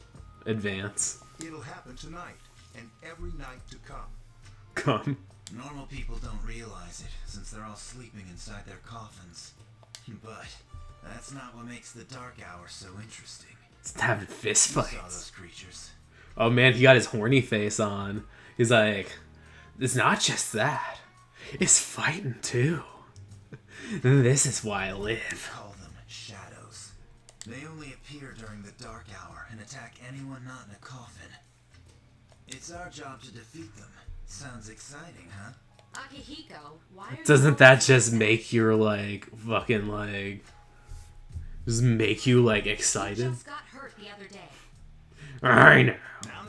advance. It'll happen tonight and every night to come. Come. Normal people don't realize it, since they're all sleeping inside their coffins. But that's not what makes the dark hour so interesting. It's having fist You saw fights. those creatures. Oh man, he got his horny face on. He's like, it's not just that. It's fighting too. This is why I live. Call them shadows. They only appear during the dark hour and attack anyone not in a coffin. It's our job to defeat them. Sounds exciting, huh? Akihiko, why are Doesn't that just make your like fucking like just make you like You excited? just got hurt the other day. I know. Now.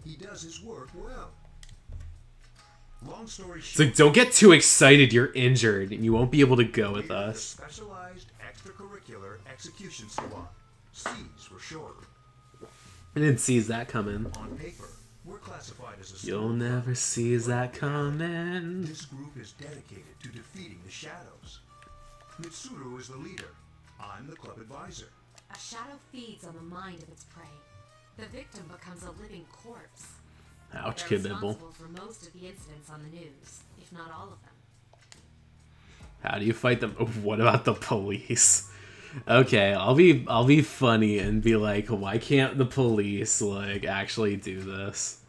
He does his work well. Long story It's short, like, don't get too excited, you're injured and you won't be able to go with we're the us. Specialized Extracurricular Execution Squad. C's for short. I didn't seize that coming. On paper, we're classified as a You'll school never club. seize that coming. This group is dedicated to defeating the shadows. Mitsuru is the leader. I'm the club advisor. A shadow feeds on the mind of its prey. The victim becomes a living corpse. Ouch, They're Kid Nibble. responsible for most of the incidents on the news, if not all of them. How do you fight them? Oh, what about the police? Okay, I'll be funny and be like, why can't the police like actually do this?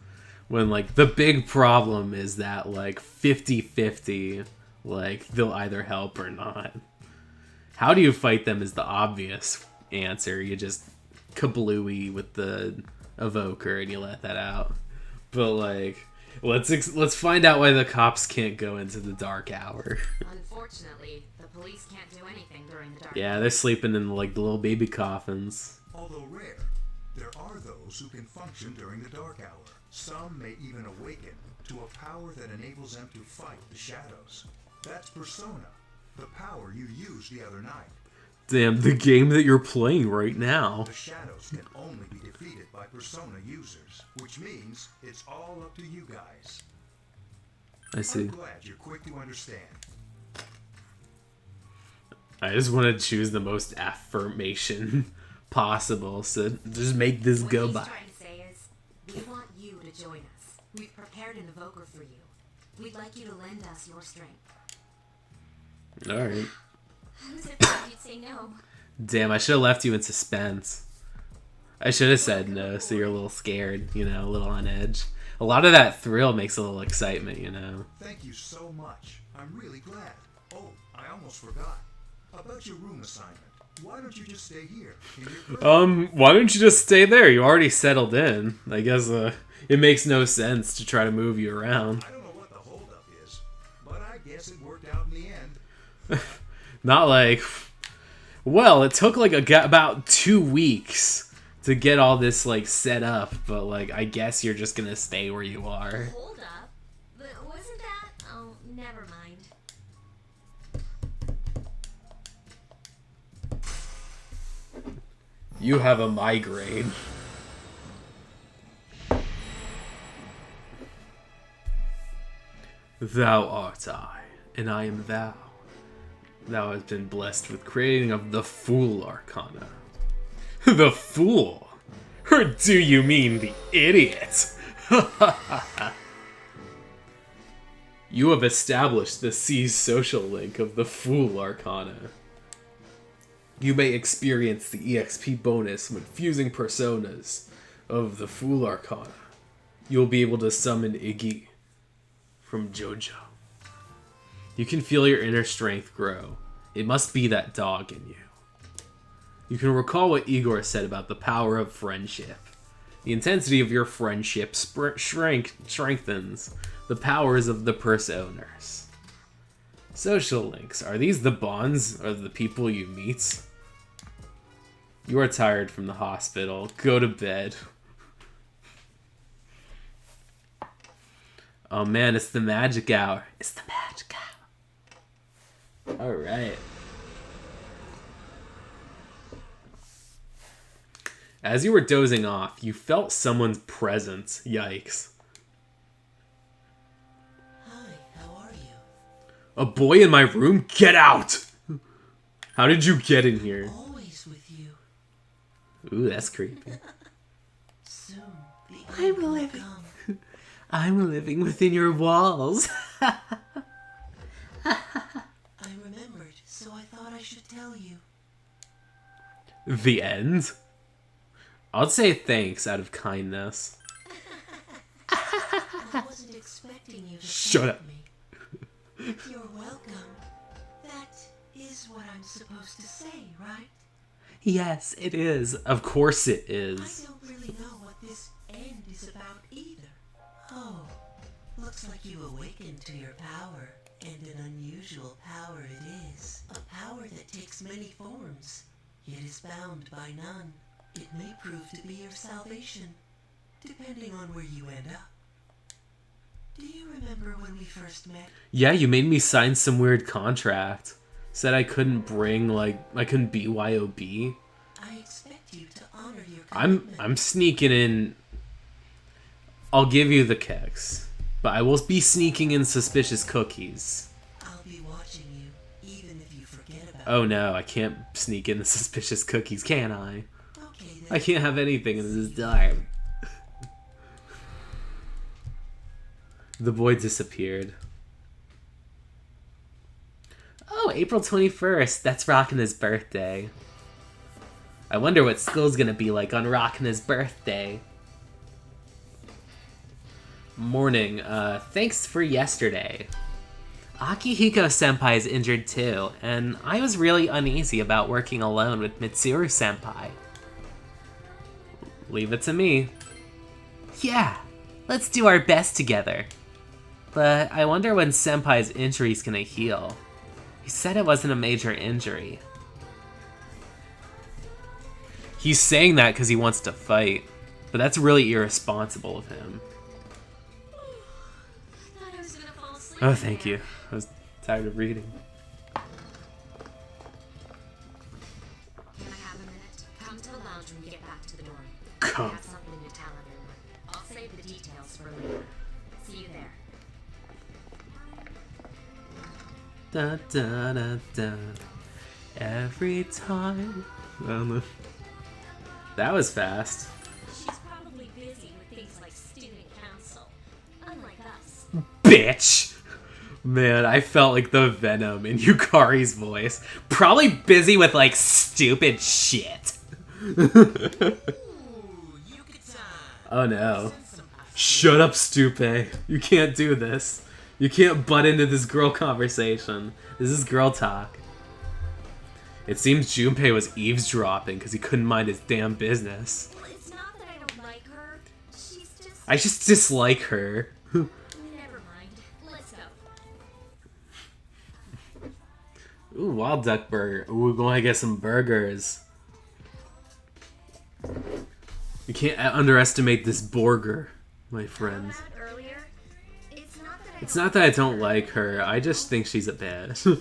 When like the big problem is that like 50-50, like they'll either help or not. How do you fight them is the obvious answer. You just kablooey with the evoker and you let that out. But like, let's find out why the cops can't go into the dark hour. Unfortunately, the police can't do anything during the dark. Yeah, they're sleeping in like the little baby coffins. Although rare, there are those who can function during the dark hour. Some may even awaken to a power that enables them to fight the shadows. That's Persona, the power you used the other night. Damn, the game that you're playing right now. The shadows can only be defeated by Persona users, which means it's all up to you guys. I see. I'm glad you're quick to understand. I just want to choose the most affirmation possible, so just make this What go he's by. trying to say is, we want you to join us. We've prepared an evoker for you. We'd like you to lend us your strength. Alright. Who's afraid you'd say no? Damn, I should have left you in suspense. I should have said no, so you're a little scared, you know, a little on edge. A lot of that thrill makes a little excitement, you know. Thank you so much. I'm really glad. Oh, I almost forgot. About your room assignment. Why don't you just stay here? In your Why don't you just stay there? You already settled in. I guess, it makes no sense to try to move you around. I don't know what the holdup is, but I guess it worked out in the end. Not like... Well, it took like about 2 weeks to get all this like set up, but like I guess you're just gonna stay where you are. Hold up. But wasn't that? Oh, never mind. You have a migraine. Thou art I, and I am thou. Thou hast been blessed with creating of the Fool Arcana. The Fool? Or do you mean the idiot? You have established the C social link of the Fool Arcana. You may experience the EXP bonus when fusing personas of the Fool Arcana. You'll be able to summon Iggy from JoJo. You can feel your inner strength grow. It must be that dog in you. You can recall what Igor said about the power of friendship. The intensity of your friendship strengthens the powers of the personas. Social links. Are these the bonds of the people you meet? You are tired from the hospital. Go to bed. Oh man, it's the magic hour. It's the magic hour. Alright. As you were dozing off, you felt someone's presence. Yikes. Hi, how are you? A boy in my room? Get out! How did you get in here? Always with you. Ooh, that's creepy. Soon, the end will living. come. I'm living within your walls. I remembered, so I thought I should tell you. The end? I'd say thanks out of kindness. I wasn't expecting you to Shut thank up. me. You're welcome. That is what I'm supposed to say, right? Yes, it is. Of course it I is. don't really know what this end is about either. Oh, looks like you awakened to your power, and an unusual power it is. A power that takes many forms, yet is bound by none. It may prove to be your salvation, depending on where you end up. Do you remember when we first met? Yeah, you made me sign some weird contract. Said I couldn't bring, I couldn't BYOB. I expect you to honor your I'm commitment. sneaking in. I'll give you the kegs, but I will be sneaking in suspicious cookies. I'll be watching you, even if you forget about Oh no, I can't sneak in the suspicious cookies, can I? it. Okay then. I can't have anything in this time. The boy disappeared. Oh, April 21st. That's Rakana's birthday. I wonder what school's gonna be like on Rakana's birthday. Morning. Thanks for yesterday. Akihiko-senpai is injured too, and I was really uneasy about working alone with Mitsuru-senpai. Leave it to me. Yeah, let's do our best together. But I wonder when Senpai's injury's gonna heal. He said it wasn't a major injury. He's saying that because he wants to fight, but that's really irresponsible of him. I thought I was gonna fall asleep. Oh, thank you. I was tired of reading. Can I have a minute? Come to the lounge when you get back to the dorm. Come. I have something to tell everyone. I'll save the details for later. See you there. Da da da da. Every time. I don't know. That was fast. She's probably busy with things like student council. Unlike us. Bitch! Man, I felt like the venom in Yukari's voice. Probably busy with, like, stupid shit. Oh no. Shut up, Stupe. You can't do this. You can't butt into this girl conversation. This is girl talk. It seems Junpei was eavesdropping because he couldn't mind his damn business. Well, it's not that I don't like her. She's just... I just dislike her. Never mind. Let's go. Ooh, wild duck burger. Ooh, we're going to get some burgers. You can't underestimate this burger, my friends. Earlier, It's not that I don't like her, I just think she's a bitch. Oh,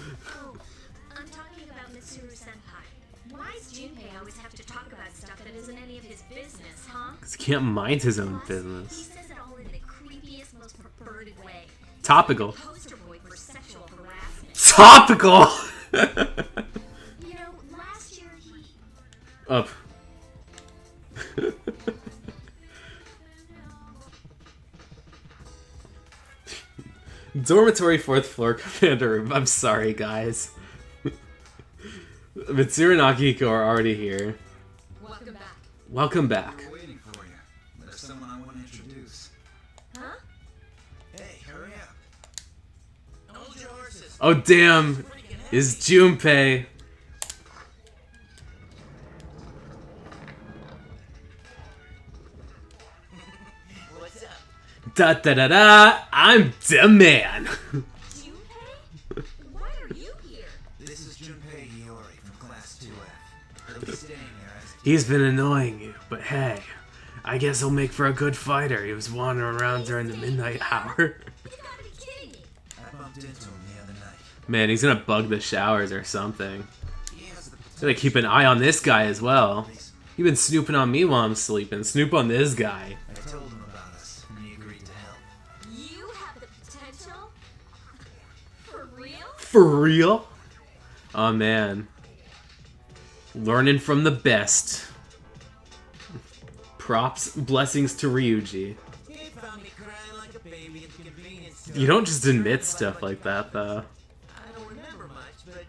I'm talking about Mitsuru Senpai. Why does Junpei always have to talk about stuff that isn't any of his business, huh? He can't mind his own Plus, He business. says it all in the creepiest, most perverted way. Topical. Poster boy for sexual harassment. Topical! You know, last year he... Up. Dormitory 4th floor commander room. I'm sorry, guys. Mitsuru and Akihiko are already here. Welcome back. Welcome back. We're waiting for you. There's someone I want to introduce. Huh? Hey, hurry up. Hold your horses. Oh, damn. Is Junpei. What's up? Da da da da. I'm the man. Junpei? Why are you here? This is Junpei Hiyori from Class 2F. He'll be staying here as He's been annoying you, but hey, I guess he'll make for a good fighter. He was wandering around during the midnight hour. You gotta be kidding me. I bumped into him the other night. Man, he's gonna bug the showers or something. He has the Gotta keep an eye on this guy as well. You've been snooping on me while I'm sleeping. Snoop on this guy. I told him about us, and he agreed to help. You have the potential? For real? For real? Oh man. Learning from the best. Props, blessings to Ryuji. He found me crying like a baby at the convenience store. You don't just admit stuff like that though. I don't remember much, but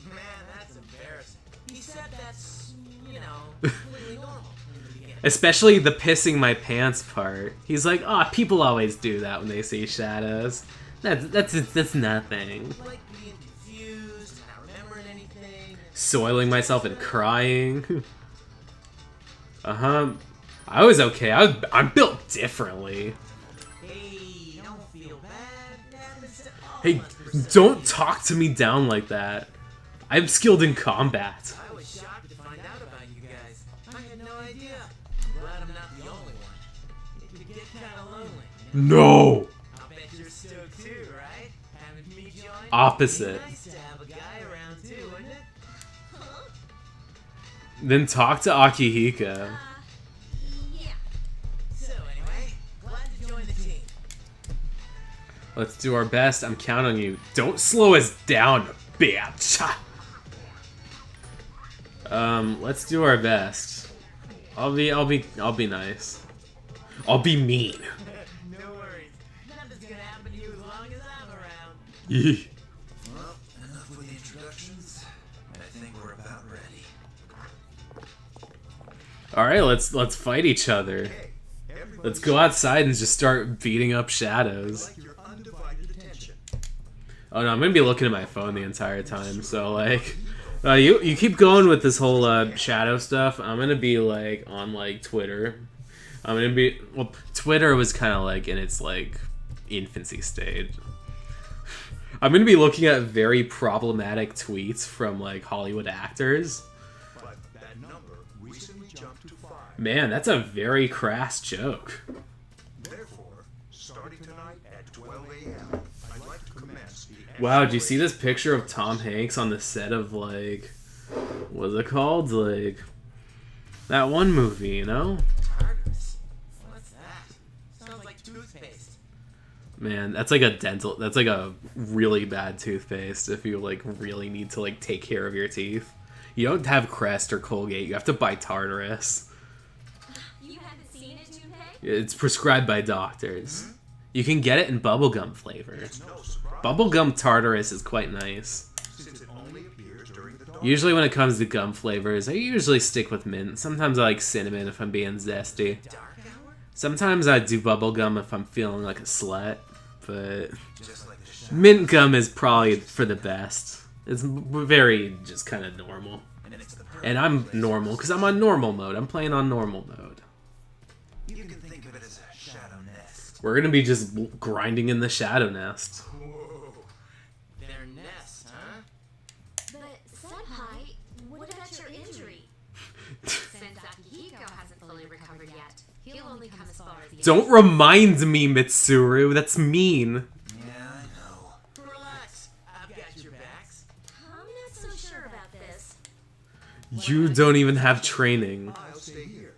man, that's embarrassing. He said that's, you know, completely normal in the beginning. Especially the pissing my pants part. He's like, ah, people always do that when they see shadows. That's nothing. Like being confused and not remembering anything. Soiling myself and crying. Uh-huh. I was okay. I'm built differently. Hey, don't feel bad. That happens to all Hey, of us for some don't reason. talk to me down like that. I'm skilled in combat. I was shocked to find out about you guys. I had no idea. I'm glad I'm not the only one. It could get kind of lonely. No! I'll bet you're stoked too, right? Having me join? Opposite. Be nice to have a guy around too, wouldn't it? Huh? Then talk to Akihiko. Yeah. So anyway, glad to join the team. Let's do our best. I'm counting on you. Don't slow us down, bitch. Let's do our best. I'll be nice. I'll be mean. No worries. Nothing's gonna happen to you as long as I'm around. Yee. Well, enough with the introductions. I think we're about ready. All right, let's fight each other. Let's go outside and just start beating up shadows. Your undivided attention. Oh no, I'm gonna be looking at my phone the entire time, so like, You keep going with this whole shadow stuff. I'm gonna be like on like Twitter. I'm gonna be Twitter was kind of like in its like infancy stage. I'm gonna be looking at very problematic tweets from like Hollywood actors. But that number recently jumped to 5. Man, that's a very crass joke. Therefore, starting tonight at 12 a.m., I'd like to commence the... Wow, did you see this picture of Tom Hanks on the set of like, what's it called? Like that one movie, you know? Tartarus? What's that? Sounds like toothpaste. Man, that's like a really bad toothpaste if you like really need to like take care of your teeth. You don't have Crest or Colgate, you have to buy Tartarus. You haven't seen it, Junpei? It's prescribed by doctors. You can get it in bubblegum flavor. No surprise, Bubblegum Tartarus is quite nice. since it only appears during the dark. Usually when it comes to gum flavors, I usually stick with mint. Sometimes I like cinnamon if I'm being zesty. Dark hour? Sometimes I do bubblegum if I'm feeling like a slut. But Just like the shadow. mint gum is probably for the best. It's very just kind of normal. And it's the perfect And I'm place normal for because I'm on normal mode. I'm playing on normal mode. You can think of it as a shadow nest. We're going to be just grinding in the shadow nest. Whoa. Their nest, huh? But, Senpai, what about your injury? Since Akihiko hasn't fully recovered yet, he'll only come as far as the Don't remind me, Mitsuru. That's mean. Yeah, I know. Relax. I've got your backs. I'm not so sure about this. You don't even have training. I'll stay here.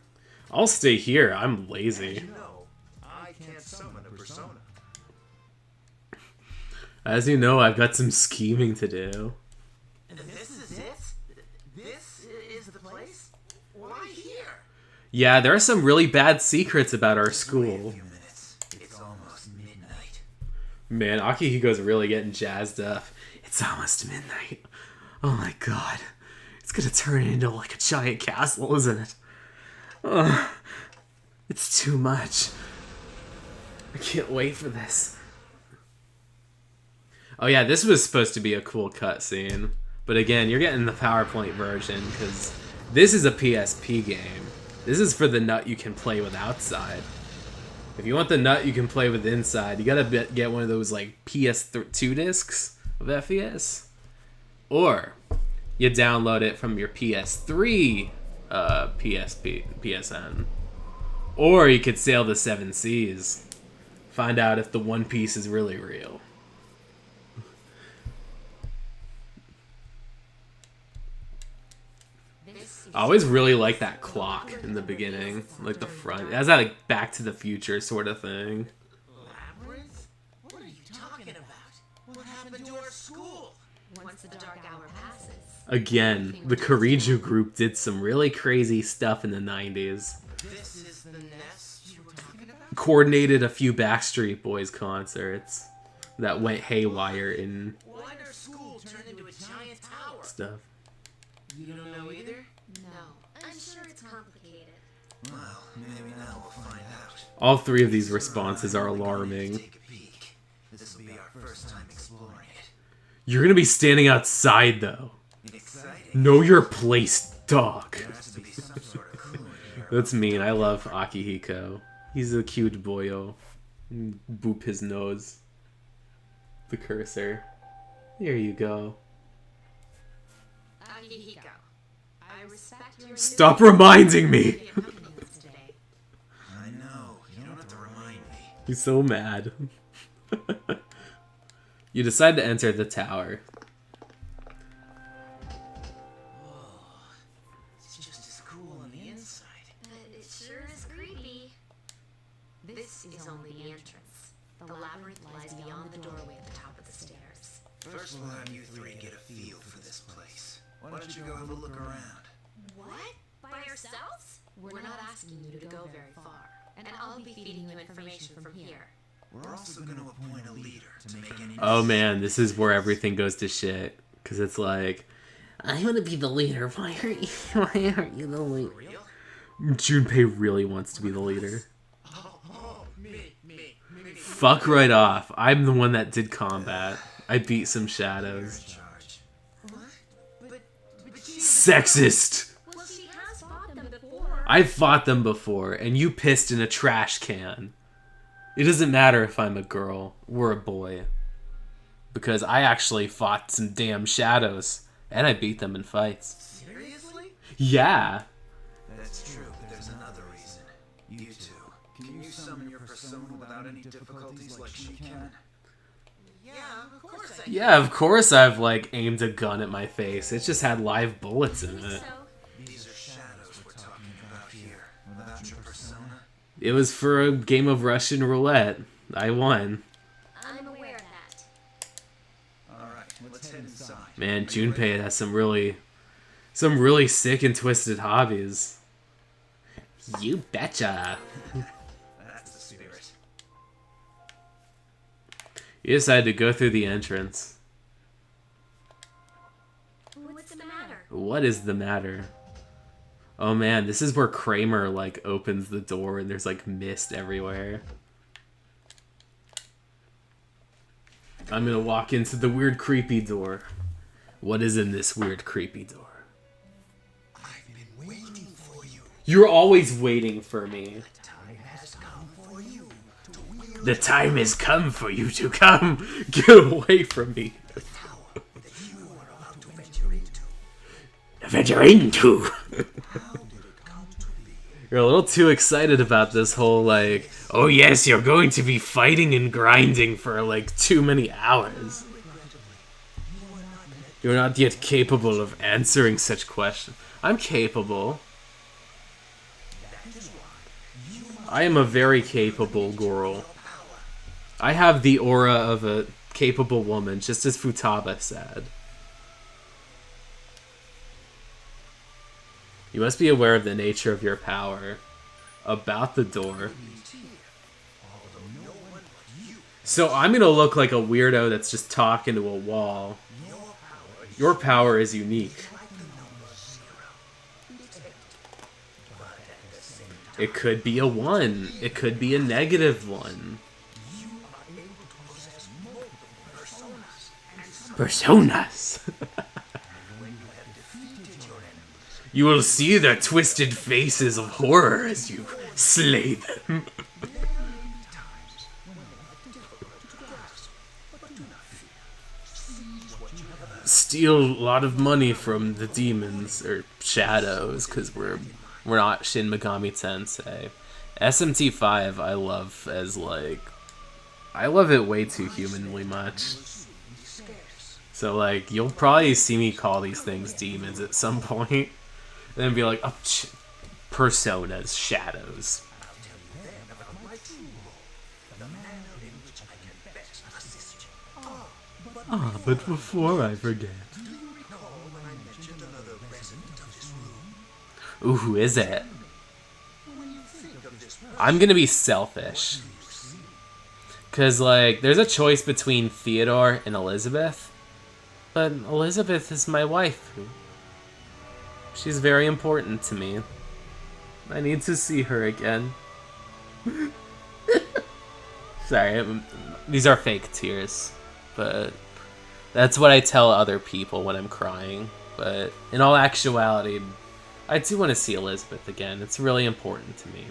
I'll stay here. I'm As lazy. you know, I can't summon a persona. As you know, I've got some scheming to do. This is it? This is the place? Why here? Yeah, there are some really bad secrets about our Wait a school. few minutes. It's almost midnight. Man, Akihiko's really getting jazzed up. It's almost midnight. Oh my god. It's gonna turn into like a giant castle, isn't it? Ugh. It's too much. I can't wait for this. Oh yeah, this was supposed to be a cool cutscene. But again, you're getting the PowerPoint version because this is a PSP game. This is for the nut you can play with outside. If you want the nut you can play with inside, you gotta get one of those like PS2 discs of FES. Or you download it from your PS3 PSN. Or you could sail the 7 seas. Find out if the One Piece is really real. I always really like that clock in the beginning, like the front. It has that like Back to the Future sort of thing. Labyrinth? What are you talking about? What happened to our school? Once the dark hour passes. Again, the Kiriju group did some really crazy stuff in the 90s. This is the nest you were talking about? Coordinated a few Backstreet Boys concerts that went haywire in Why did our school turn into a giant tower? stuff. You don't know either? No. I'm sure it's complicated. Well, maybe now we'll find out. All three of these responses are alarming. Take a peek. This will be our first time exploring it. You're gonna be standing outside though. Exciting. Know your place, dog. There has to be some sort of clue in here. That's mean. I love Akihiko. He's a cute boyo. Boop his nose. The cursor. There you go. Akihiko, I respect your Stop reminding me! opinions today. I know. You don't have to remind me. He's so mad. You decide to enter the tower. It's just as cool on the inside. But it sure is creepy. This is only the entrance. The labyrinth lies beyond the doorway at the top of the stairs. First, we'll have you three get a feel for this place. Why don't you go have a look around? What? By ourselves? We're not asking you to go very far. And I'll be feeding you information from here. We're also going to appoint a leader to make any Oh man, this is where everything goes to shit. Because it's like, I want to be the leader. Why aren't you the leader? Real? Junpei really wants to be the leader. Me. Fuck right off. I'm the one that did combat. I beat some shadows. charge. What? But Sexist. Well, she has fought them before. I've fought them before, and you pissed in a trash can. It doesn't matter if I'm a girl or a boy. Because I actually fought some damn shadows, and I beat them in fights. Seriously? Yeah. That's true, but there's another reason. You two, can you summon your persona without any difficulties like she can? Yeah, of course I Yeah, of course I've, like, aimed a gun at my face. It just had live bullets in it. So, These are shadows we're talking about here. Without your persona? It was for a game of Russian roulette. I won. I'm aware of that. Alright, let's head inside. Man, Junpei has some really sick and twisted hobbies. You betcha. That's the spirit. You decided to go through the entrance. What's the matter? What is the matter? Oh man, this is where Kramer, like, opens the door and there's, like, mist everywhere. I'm gonna walk into the weird, creepy door. What is in this weird, creepy door? I've been waiting for you. You're always waiting for me. Time has come for you to wield The time has come for you to come. Get away from me. the power that you are about to venture into. Venture into. How did it come to be? You're a little too excited about this whole, like, oh yes, you're going to be fighting and grinding for, like, too many hours. You're not yet capable of answering such questions. I'm capable. I am a very capable girl. I have the aura of a capable woman, just as Futaba said. You must be aware of the nature of your power. About the door. So I'm gonna look like a weirdo that's just talking to a wall. Your power is unique. It could be a 1. It could be a -1. Personas. You will see their twisted faces of horror as you slay them. Steal a lot of money from the demons or shadows, because we're not Shin Megami Tensei. SMT5 I love as, like, I love it way too humanly much. So, like, you'll probably see me call these things demons at some point, and then be like, oh, personas, shadows. Ah, but before I forget. Ooh, who is it? I'm gonna be selfish. Cause, like, there's a choice between Theodore and Elizabeth. But Elizabeth is my wife. She's very important to me. I need to see her again. Sorry, these are fake tears. But that's what I tell other people when I'm crying. But in all actuality, I do want to see Elizabeth again. It's really important to me.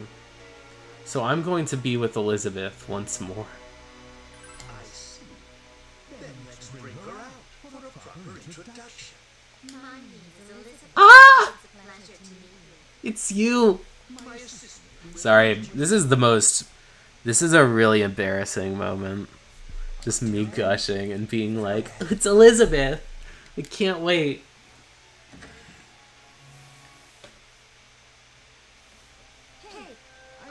So I'm going to be with Elizabeth once more. I see. Then let's bring her out for a proper introduction. My name is Elizabeth. Ah! It's a pleasure to meet you. It's you! My assistant. Sorry, this is a really embarrassing moment. Just me gushing and being like, it's Elizabeth! I can't wait. Hey,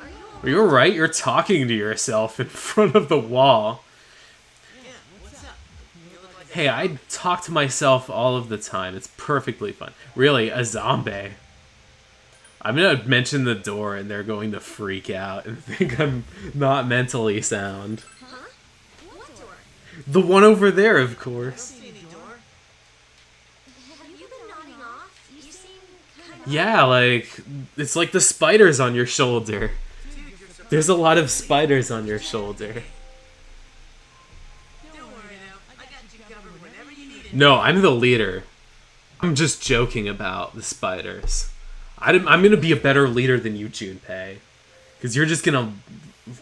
are you Are you alright? You're talking to yourself in front of the wall. Yeah, what's up? You look like Hey, I talk to myself all of the time. It's perfectly fun. Really, a zombie. I'm gonna mention the door and they're going to freak out and think I'm not mentally sound. Huh? What door? The one over there, of course. see any door. Have you been nodding off? You seem kind of... Yeah, like, it's like the spiders on your shoulder. There's a lot of spiders on your shoulder. Don't worry now. I got you covered whenever you need it. No, I'm the leader. I'm just joking about the spiders. I'm gonna be a better leader than you, Junpei. Because you're just gonna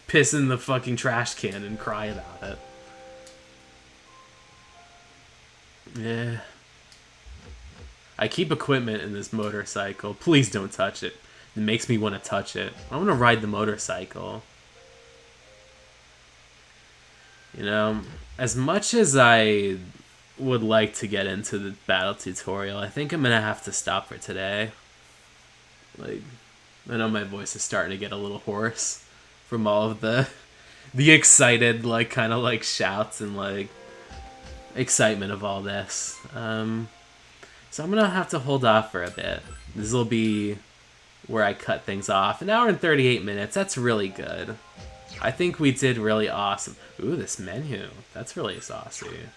piss in the fucking trash can and cry about it. Yeah. I keep equipment in this motorcycle. Please don't touch it. It makes me want to touch it. I want to ride the motorcycle. You know, as much as I would like to get into the battle tutorial, I think I'm gonna have to stop for today. Like, I know my voice is starting to get a little hoarse from all of the excited, like, kind of like shouts and like excitement of all this. So I'm gonna have to hold off for a bit. This will be where I cut things off. 1 hour and 38 minutes. That's really good. I think we did really awesome. Ooh, this menu. That's really saucy.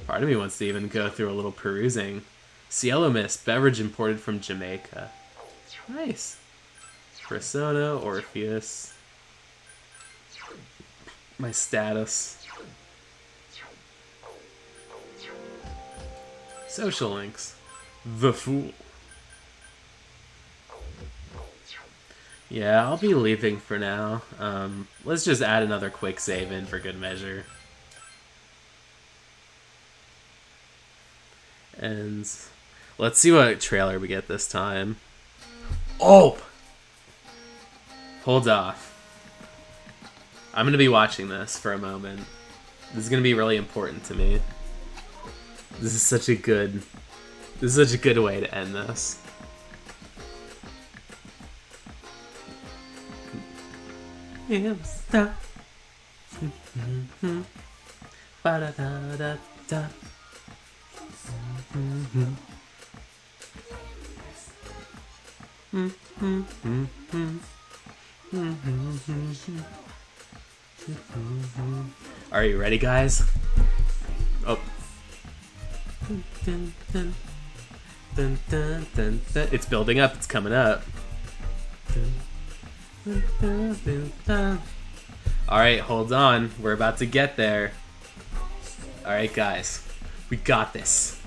Part of me wants to even go through a little perusing. Cielo Mist, beverage imported from Jamaica. Nice. Persona, Orpheus. My status. Social links. The Fool. Yeah, I'll be leaving for now. Let's just add another quick save in for good measure. And let's see what trailer we get this time. Oh! Hold off. I'm gonna be watching this for a moment. This is gonna be really important to me. This is such a good way to end this. Stop. Ba-da-da-da-da. Are you ready, guys? Oh. Dun, dun, dun, dun, dun, dun. It's building up. It's coming up. Dun, dun, dun, dun. All right, hold on. We're about to get there. All right, guys. We got this.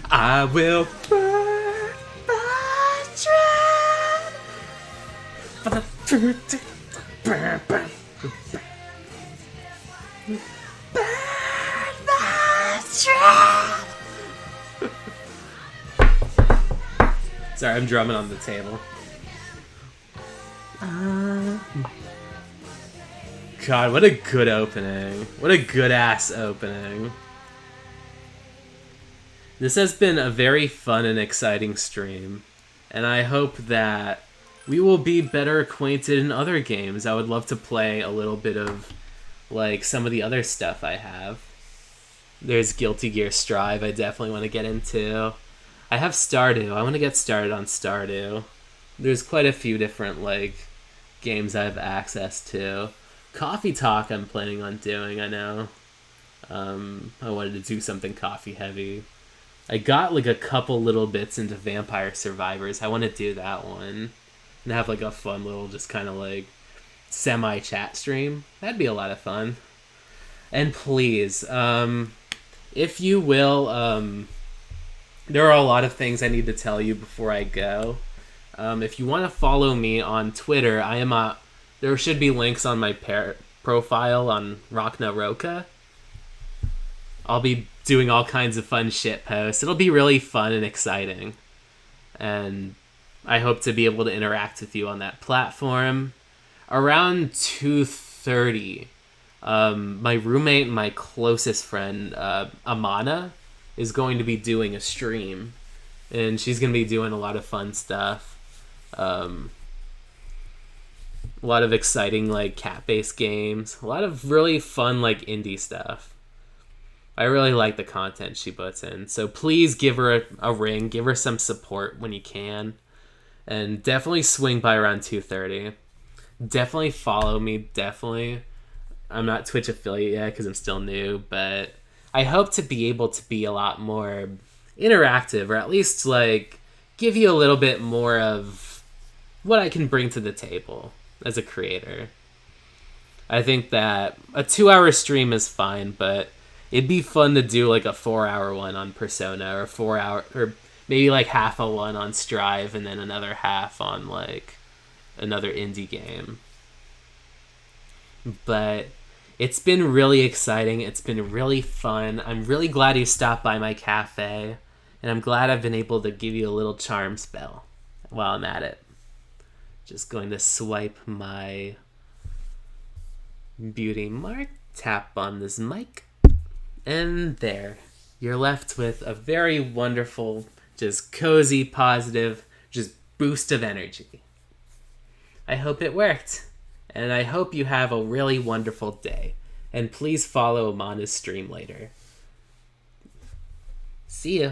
I will burn my dread. Burn my dread. Sorry, I'm drumming on the table. God, what a good opening. What a good ass opening. This has been a very fun and exciting stream, and I hope that we will be better acquainted in other games. I would love to play a little bit of, like, some of the other stuff I have. There's Guilty Gear Strive I definitely want to get into. I have Stardew. I want to get started on Stardew. There's quite a few different, like, games I have access to. Coffee Talk I'm planning on doing, I know. I wanted to do something coffee heavy. I got, like, a couple little bits into Vampire Survivors. I want to do that one. And have, like, a fun little, just kind of, like, semi-chat stream. That'd be a lot of fun. And please, if you will, there are a lot of things I need to tell you before I go. If you want to follow me on Twitter, I am there should be links on my profile on Rachna Roka. I'll be doing all kinds of fun shit posts. It'll be really fun and exciting. And I hope to be able to interact with you on that platform. Around 2:30, my roommate and my closest friend, Amana, is going to be doing a stream. And she's going to be doing a lot of fun stuff. A lot of exciting, like, cat-based games. A lot of really fun, like, indie stuff. I really like the content she puts in. So please give her a ring. Give her some support when you can. And definitely swing by around 2:30. Definitely follow me. Definitely. I'm not Twitch affiliate yet because I'm still new. But I hope to be able to be a lot more interactive. Or at least, like, give you a little bit more of what I can bring to the table as a creator. I think that a 2-hour stream is fine, but It'd be fun to do like a 4-hour one on Persona, or 4 hour, or maybe like half a one on Strive, and then another half on like another indie game. But it's been really exciting. It's been really fun. I'm really glad you stopped by my cafe, and I'm glad I've been able to give you a little charm spell while I'm at it. Just going to swipe my beauty mark, tap on this mic, and there. You're left with a very wonderful, just cozy, positive, just boost of energy. I hope it worked, and I hope you have a really wonderful day. And please follow Amanda's stream later. See ya.